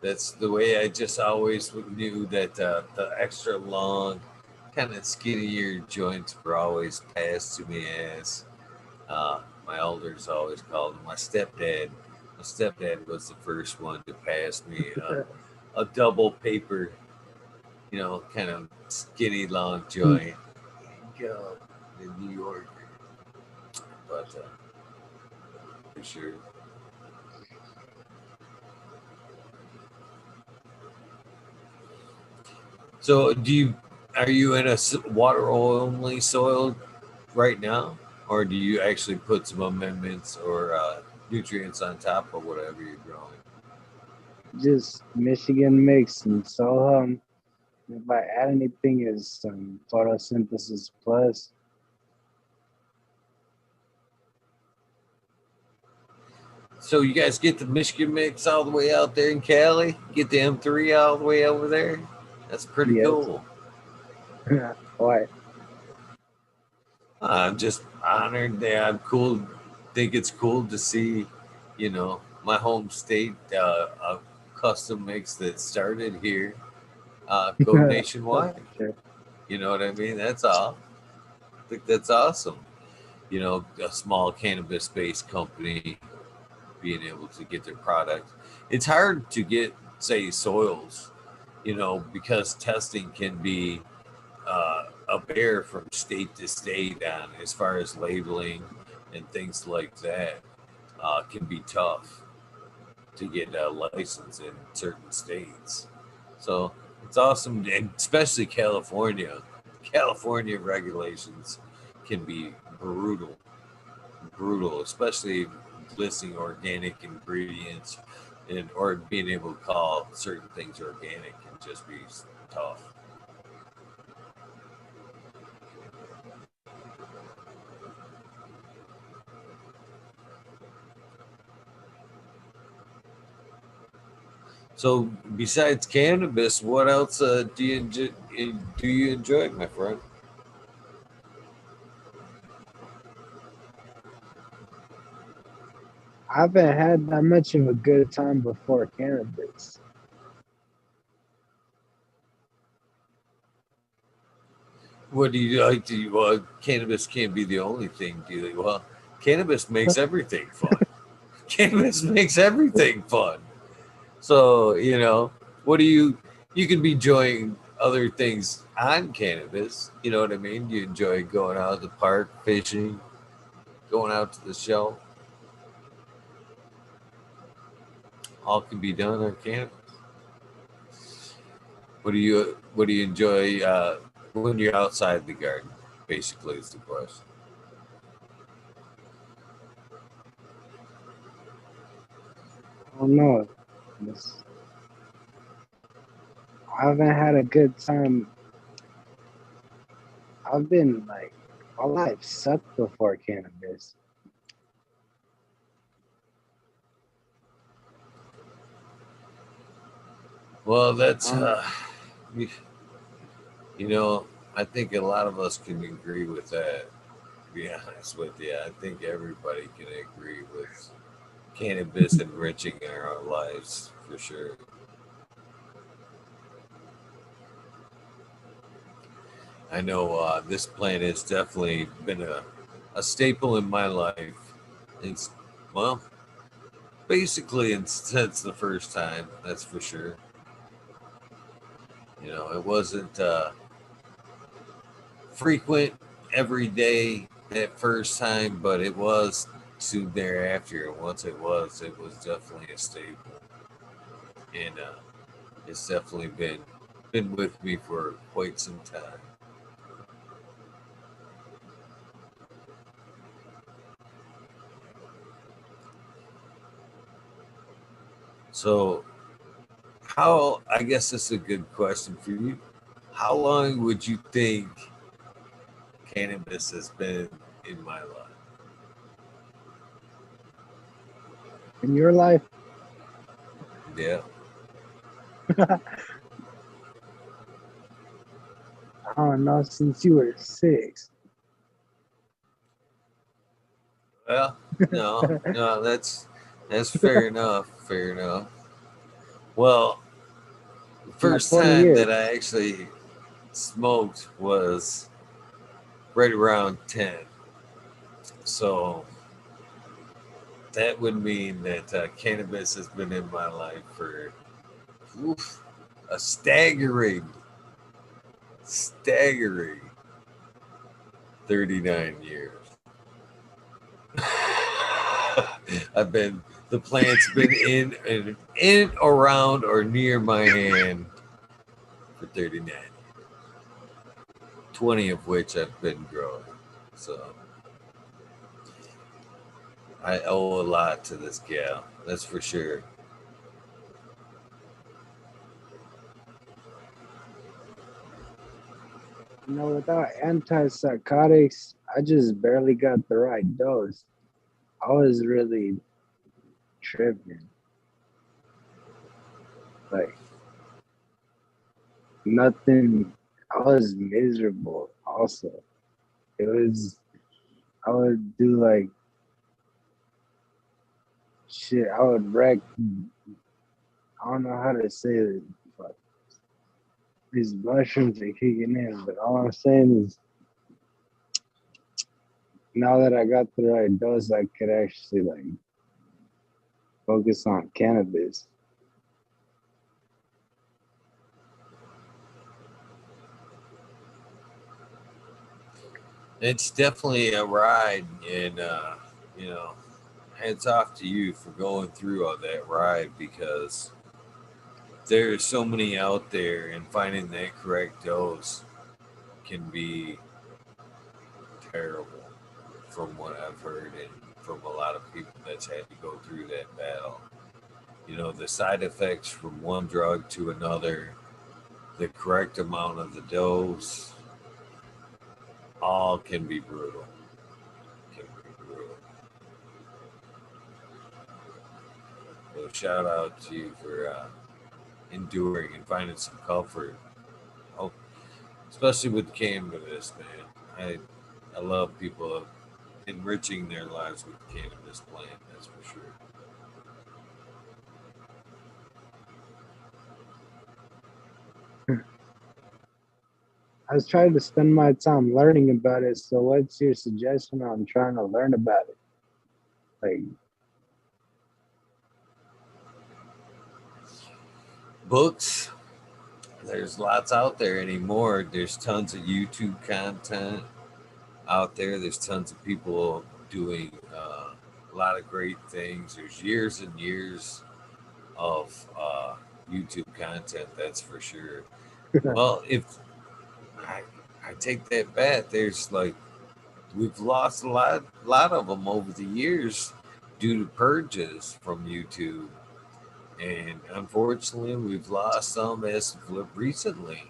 That's the way I just always knew that the extra long, kind of skinnier joints were always passed to me as my elders always called them. My stepdad. My stepdad was the first one to pass me a double paper, you know, kind of skinny long joint. Go in New York, but for sure. So, are you in a water only soil right now, or do you actually put some amendments or nutrients on top of whatever you're growing? Just Michigan mix and sorghum. If I add anything, is some photosynthesis plus. So you guys get the Michigan mix all the way out there in Cali, get the M3 all the way over there. That's pretty Yes. cool. Why? I'm just honored that I'm cool. Think it's cool to see, you know, my home state a custom mix that started here, go nationwide. Sure. You know what I mean? That's all. I think that's awesome. You know, a small cannabis-based company being able to get their product. It's hard to get, say, soils, you know, because testing can be a bear from state to state on as far as labeling and things like that can be tough to get a license in certain states. So it's awesome, and especially California. California regulations can be brutal, especially listing organic ingredients and or being able to call certain things organic can just be tough. So besides cannabis, what else do you enjoy, my friend? I haven't had that much of a good time before cannabis. What do you like? Well, cannabis can't be the only thing, do you? Well, cannabis makes everything fun. Cannabis makes everything fun. So, what do you can be enjoying other things on cannabis. You know what I mean? You enjoy going out to the park, fishing, going out to the show. All can be done on cannabis. What do you enjoy when you're outside the garden? Basically, is the question. I don't know. It's- I haven't had a good time. I've been like, my life sucked before cannabis. Well, that's Um, you, you know, I think a lot of us can agree with that. To be honest with you, I think everybody can agree with cannabis enriching our lives for sure. I know this plant has definitely been a staple in my life. It's, well, basically since the first time, that's for sure. It wasn't frequent every day that first time, but it was soon thereafter. And once it was definitely a staple. And it's definitely been with me for quite some time. So, how, I guess this is a good question for you. How long would you think cannabis has been in my life? in your life, Yeah. I don't know, since you were 6. Well, no, that's fair enough. Fair enough. Well, the Not first 20 time that years. I actually smoked was right around 10. So that would mean that cannabis has been in my life for oof, a staggering 39 years. I've been the plant's been in around or near my hand for 39, 20 of which I've been growing. So I owe a lot to this gal, that's for sure. Without antipsychotics, I just barely got the right dose. I was really tripping. Like, nothing, I was miserable also. It was, I would do like shit. I would wreck, I don't know how to say it, but these mushrooms are kicking in. But all I'm saying is, now that I got the right dose, I could actually like focus on cannabis. It's definitely a ride, and you know, hats off to you for going through all that ride because there's so many out there, and finding that correct dose can be terrible, from what I've heard and from a lot of people that's had to go through that battle. The side effects from one drug to another, the correct amount of the dose, all can be brutal. Can be brutal. So shout out to you for enduring and finding some comfort. Oh, especially with cannabis, man. I love people enriching their lives with the cannabis plant. That's for sure. I was trying to spend my time learning about it. So what's your suggestion on trying to learn about it? Like, Books, there's lots out there anymore. There's tons of YouTube content out there. There's tons of people doing a lot of great things. There's years and years of YouTube content, that's for sure. Well, if I, I take that back, there's like we've lost a lot of them over the years due to purges from YouTube, and unfortunately, we've lost some as of recently.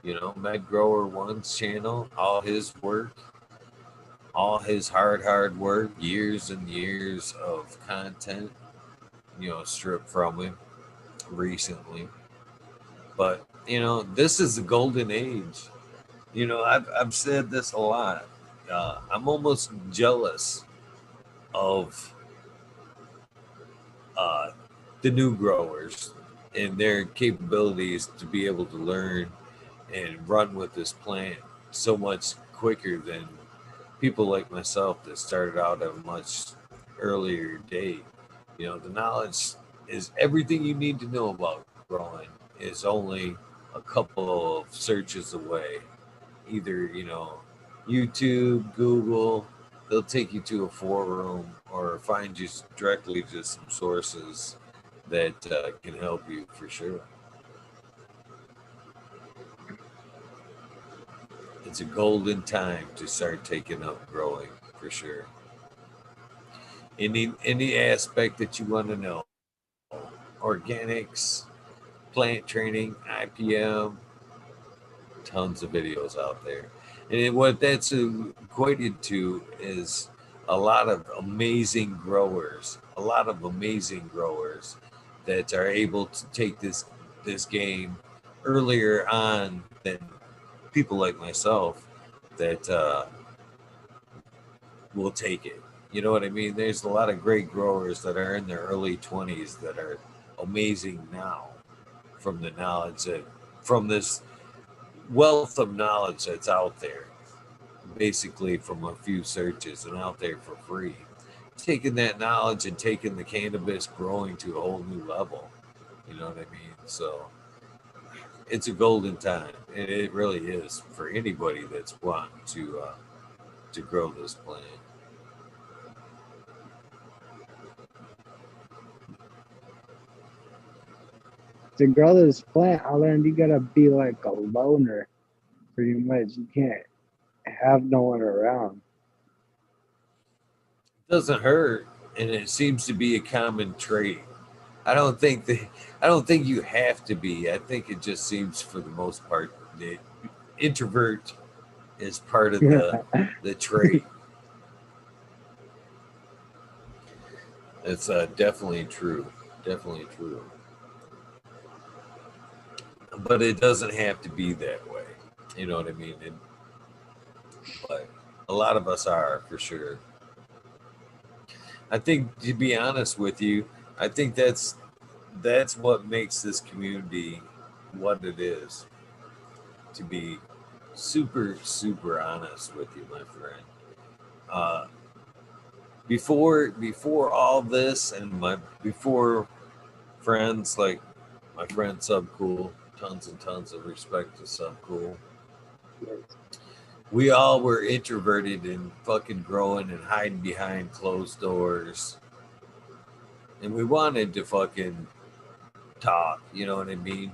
You know, Med Grower One's channel, all his hard work, years and years of content, stripped from him recently. But this is the golden age. I've said this a lot. I'm almost jealous of uh, the new growers and their capabilities to be able to learn and run with this plant so much quicker than people like myself that started out at a much earlier date. The knowledge is everything you need to know about growing is only a couple of searches away. Either, YouTube, Google, they'll take you to a forum or find you directly to some sources that can help you for sure. It's a golden time to start taking up growing for sure. Any aspect that you want to know, organics, plant training, IPM, tons of videos out there. And what that's equated to is a lot of amazing growers that are able to take this game earlier on than people like myself that will take it. You know what I mean? There's a lot of great growers that are in their early 20s that are amazing now from the knowledge that from this wealth of knowledge that's out there, basically from a few searches and out there for free. Taking that knowledge and taking the cannabis growing to a whole new level. You know what I mean? So it's a golden time, and it really is for anybody that's wanting to grow this plant. to grow this plant, I learned you gotta be like a loner, pretty much. You can't have no one around. It doesn't hurt, and it seems to be a common trait. I don't think that I don't think you have to be. I think it just seems for the most part that introvert is part of the trait. It's definitely true. Definitely true. But it doesn't have to be that way. You know what I mean? But a lot of us are for sure. I think, to be honest with you, I think that's what makes this community what it is. To be super honest with you, my friend. Uh, before all this and my before friends like my friend Subcool, tons and tons of respect to Subcool. We all were introverted and fucking growing and hiding behind closed doors. And we wanted to fucking talk, you know what I mean?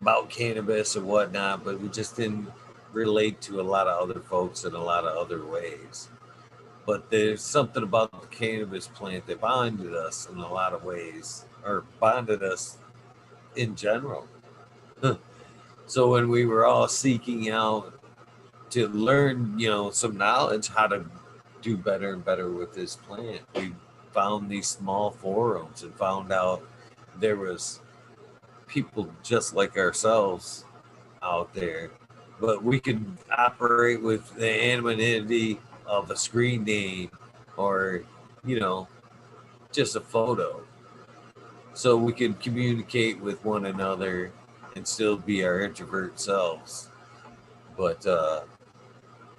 About cannabis and whatnot, but we just didn't relate to a lot of other folks in a lot of other ways. But there's something about the cannabis plant that bonded us in a lot of ways, or bonded us in general. So when we were all seeking out to learn, some knowledge how to do better and better with this plant, we found these small forums and found out there was people just like ourselves out there, but we could operate with the anonymity of a screen name or, you know, just a photo. So we could communicate with one another and still be our introvert selves. But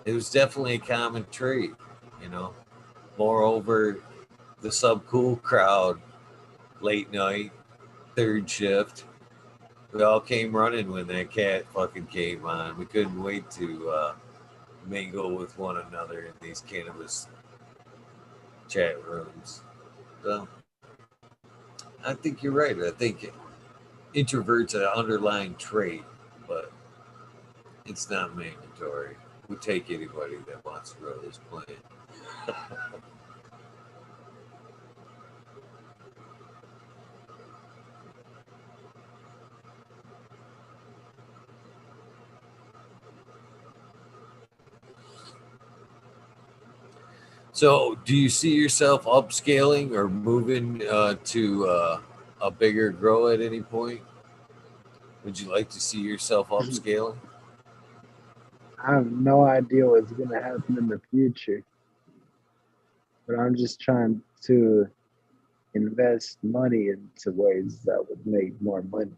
it was definitely a common trait, you know. Moreover, the subcool crowd, late night, third shift, we all came running when that cat fucking came on. We couldn't wait to mingle with one another in these cannabis chat rooms. So I think you're right. I think introverts are an underlying trait, but it's not mandatory. We take anybody that wants to grow this plant. So, do you see yourself upscaling or moving to a bigger grow at any point? Would you like to see yourself upscaling? I have no idea what's gonna happen in the future, but I'm just trying to invest money into ways that would make more money.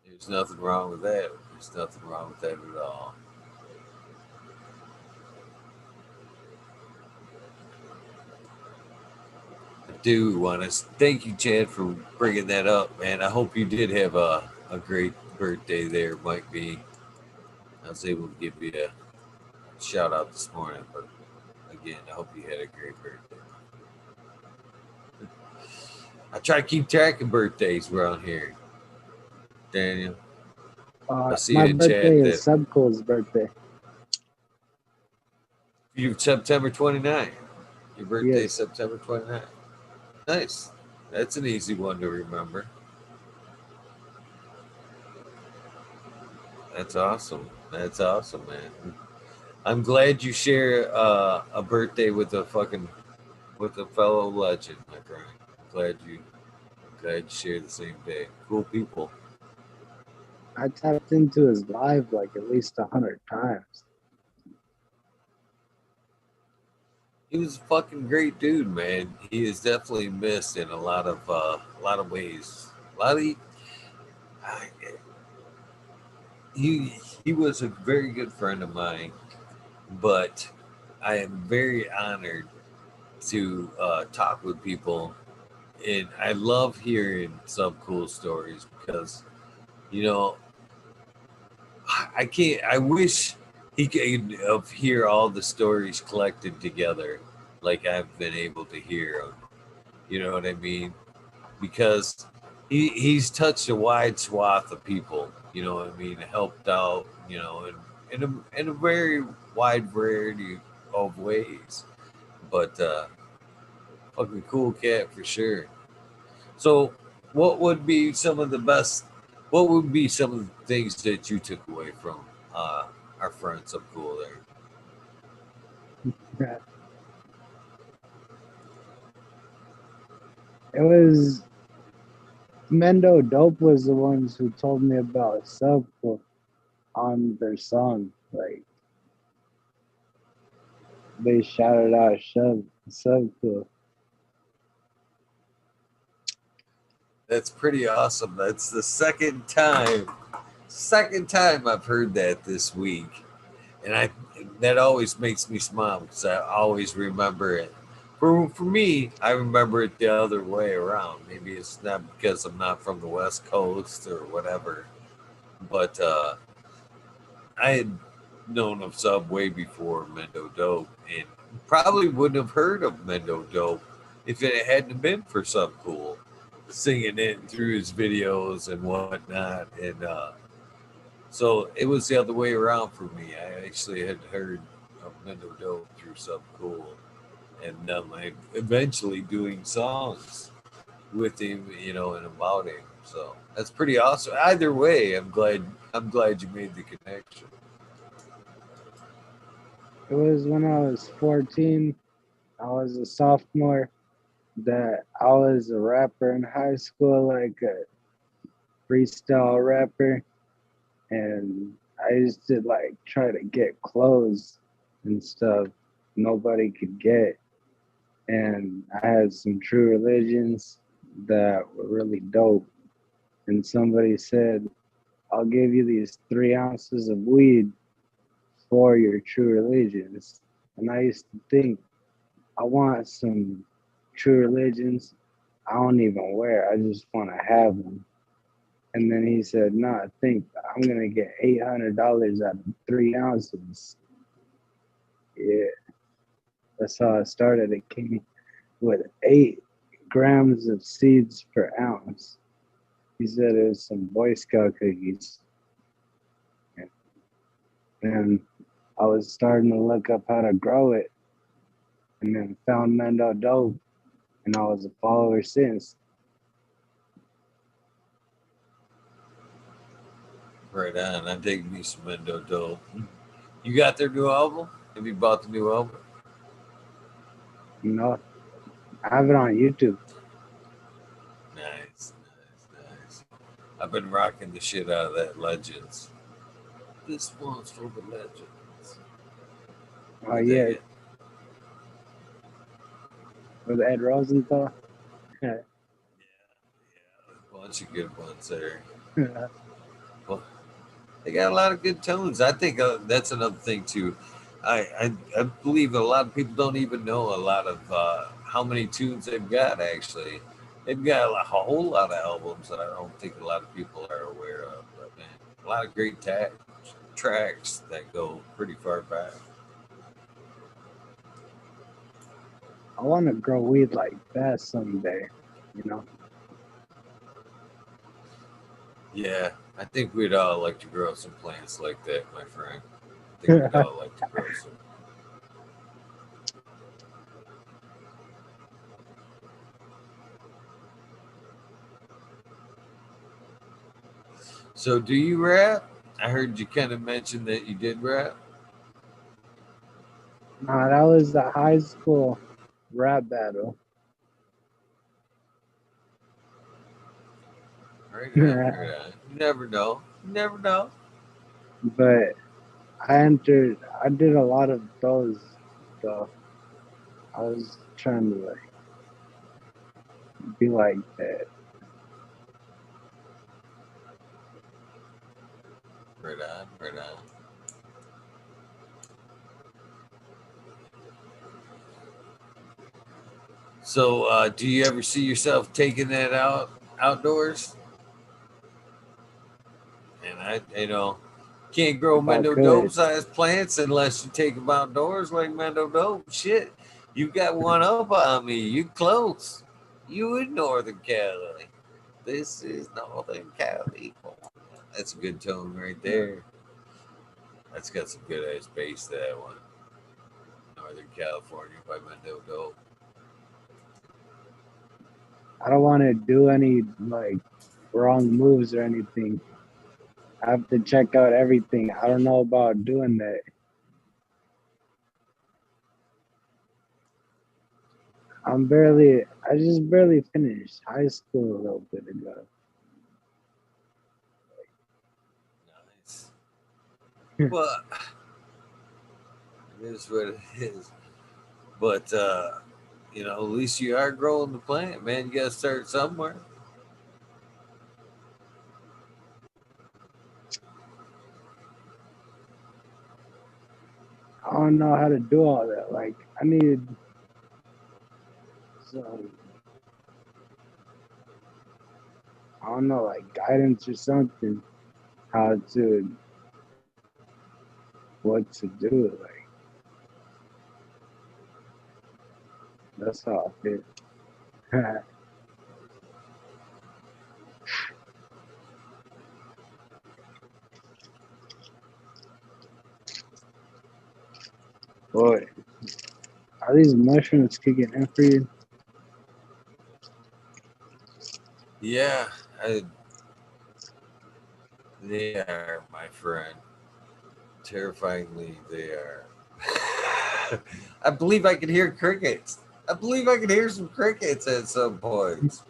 There's nothing wrong with that. There's nothing wrong with that at all. I do want to thank you, Chad, for bringing that up, man. I hope you did have a great birthday there, Mike B. I was able to give you a shout out this morning, but again, I hope you had a great birthday. I try to keep track of birthdays around here, Daniel. I see My in birthday chat is that Subcool's birthday. you're September 29th. Your birthday is Yes, September 29th. Nice. That's an easy one to remember. That's awesome. That's awesome, man. I'm glad you share a birthday with a fellow legend, my friend. Glad you share the same day. Cool people. I tapped into his live like at least 100 times. He was a fucking great dude, man. He is definitely missed in a lot of ways. A lot of he was a very good friend of mine, but I am very honored to talk with people, and I love hearing some cool stories because you know I can't. I wish he could hear all the stories collected together, like I've been able to hear them. You know what I mean? Because he's touched a wide swath of people. You know what I mean? Helped out. You know, in a very wide variety of ways. But fucking cool cat for sure. So, what would be some of the best? What would be some of the things that you took away from our friends up cool there? It was Mendo Dope was the ones who told me about Subcool on their song. Like they shouted out Subcool. That's pretty awesome. That's the second time I've heard that this week, and I that always makes me smile because I always remember it. For me, I remember it the other way around. Maybe it's not because I'm not from the West Coast or whatever, but I had known of Sub way before Mendo Dope, and probably wouldn't have heard of Mendo Dope if it hadn't been for Sub Cool singing it through his videos and whatnot. And so it was the other way around for me. I actually had heard of Mendo Dope through Sub Cool, and I eventually doing songs with him, you know, and about him. So that's pretty awesome. Either way, I'm glad you made the connection. It was when I was 14. I was a sophomore. That I was a rapper in high school, like a freestyle rapper, and I used to like try to get clothes and stuff nobody could get, and I had some True Religions, that were really dope. And somebody said, I'll give you these 3 ounces of weed for your true religions. And I used to think, I want some true religions. I don't even wear. I just want to have them. And then he said, no, I think I'm going to get $800 out of 3 ounces. Yeah, that's how it started. It came with 8 grams of seeds per ounce. He said it was some Boy Scout cookies. And I was starting to look up how to grow it, and then found Mendo Dope, and I was a follower since. Right on. I dig me some Mendo Dope. You got their new album? Have you bought the new album? You know, I have it on YouTube. Nice, nice. I've been rocking the shit out of that Legends. This one's for the Legends. Oh I dig yeah, it. with Ed Rosenthal. A bunch of good ones there. Well, they got a lot of good tones. I think that's another thing too. I believe a lot of people don't even know a lot of how many tunes they've got. Actually, they've got a whole lot of albums that I don't think a lot of people are aware of. But man, a lot of great tracks that go pretty far back. I want to grow weed like that someday. You know, Yeah, I think we'd all like to grow some plants like that, my friend. I think we'd all like to grow some. So, do you rap? I heard you kind of mention that you did rap. nah, that was the high school rap battle. Right on, right on. You never know. You never know. But I did a lot of those though. I was trying to like be like that. Right on, right on. So, do you ever see yourself taking that outdoors? And can't grow If I Mendo Dope could. sized plants unless you take them outdoors like Mendo Dope. Shit, you got one up on me. You close. You in Northern Cali. This is Northern Cali. That's a good tone right there. That's got some good ass bass, that one. Northern California by Mendo Dope. I don't want to do any like wrong moves or anything. I have to check out everything. I don't know about doing that. I just barely finished high school a little bit ago. Nice. Well, it is what it is. But at least you are growing the plant, man. You gotta start somewhere. I don't know how to do all that. Like, I need some, I don't know, like guidance or something, how to, what to do. Like, that's how I feel. Boy, are these mushrooms kicking in for you? Yeah, they are, my friend. Terrifyingly, they are. I believe I can hear crickets. I believe I can hear some crickets at some points.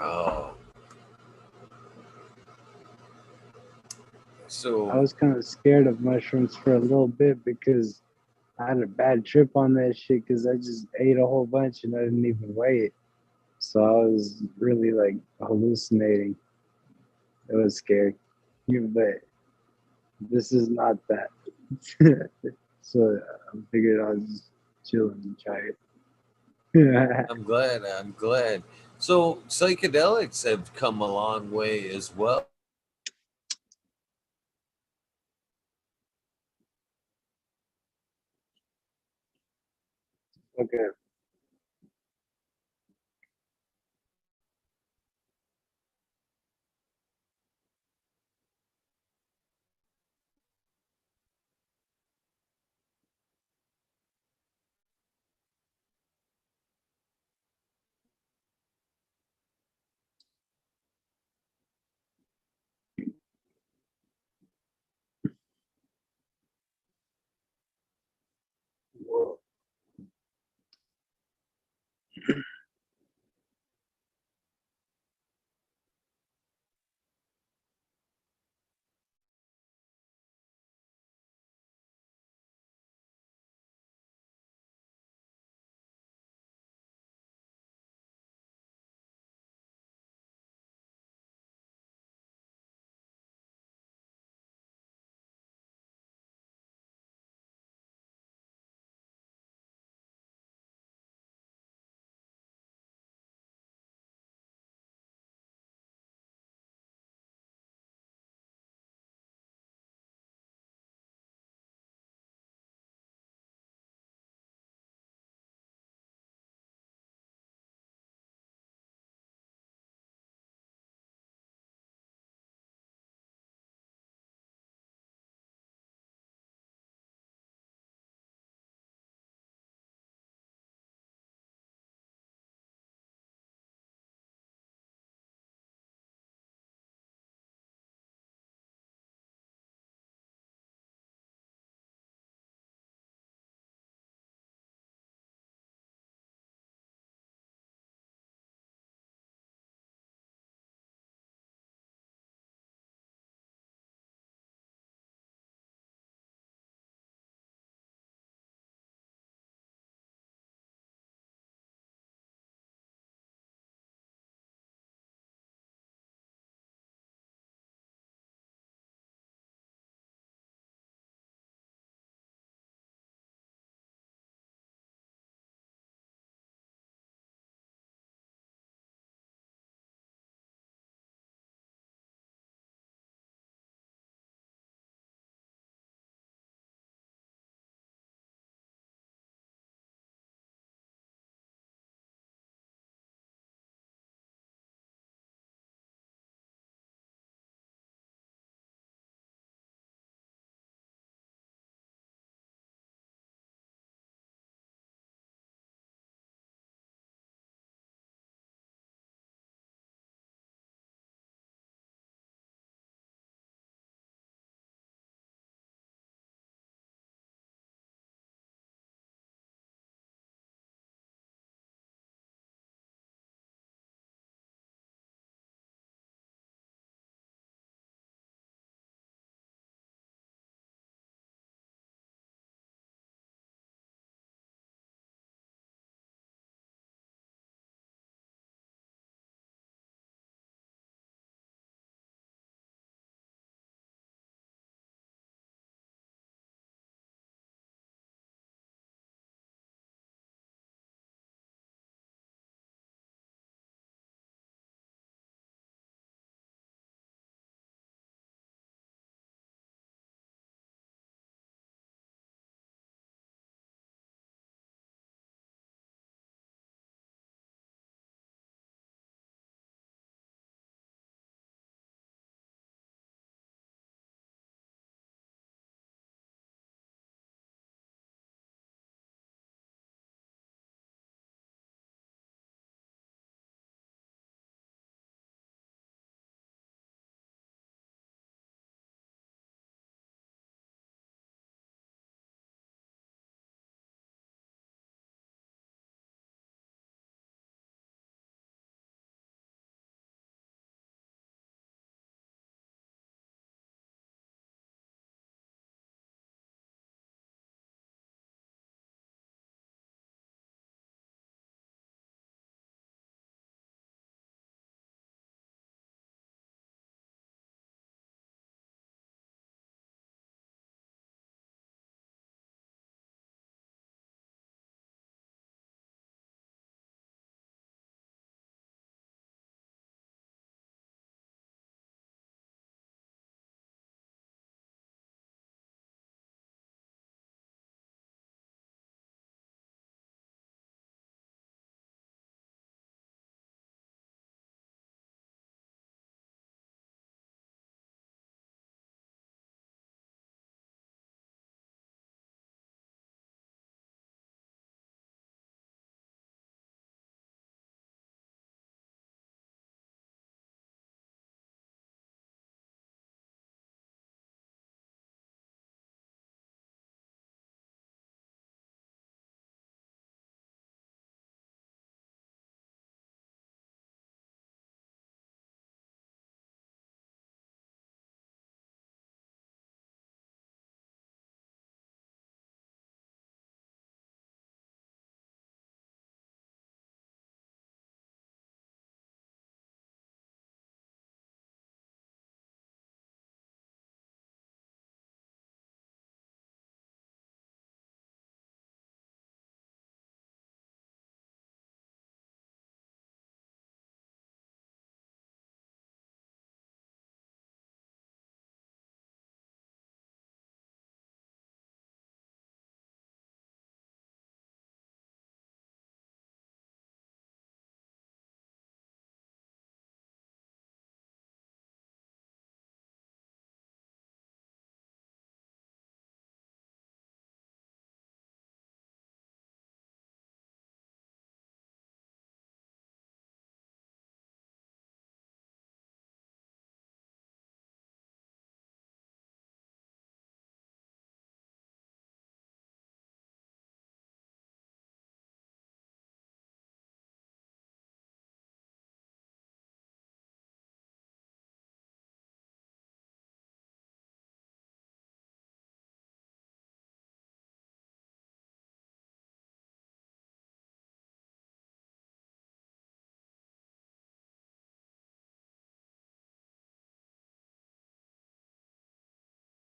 Oh, I so was kind of scared of mushrooms for a little bit because I had a bad trip on that shit because I just ate a whole bunch and I didn't even weigh it. So I was really like hallucinating. It was scary. But this is not that. So I figured I'll just chill and try it. I'm glad. I'm glad. So psychedelics have come a long way as well. Okay.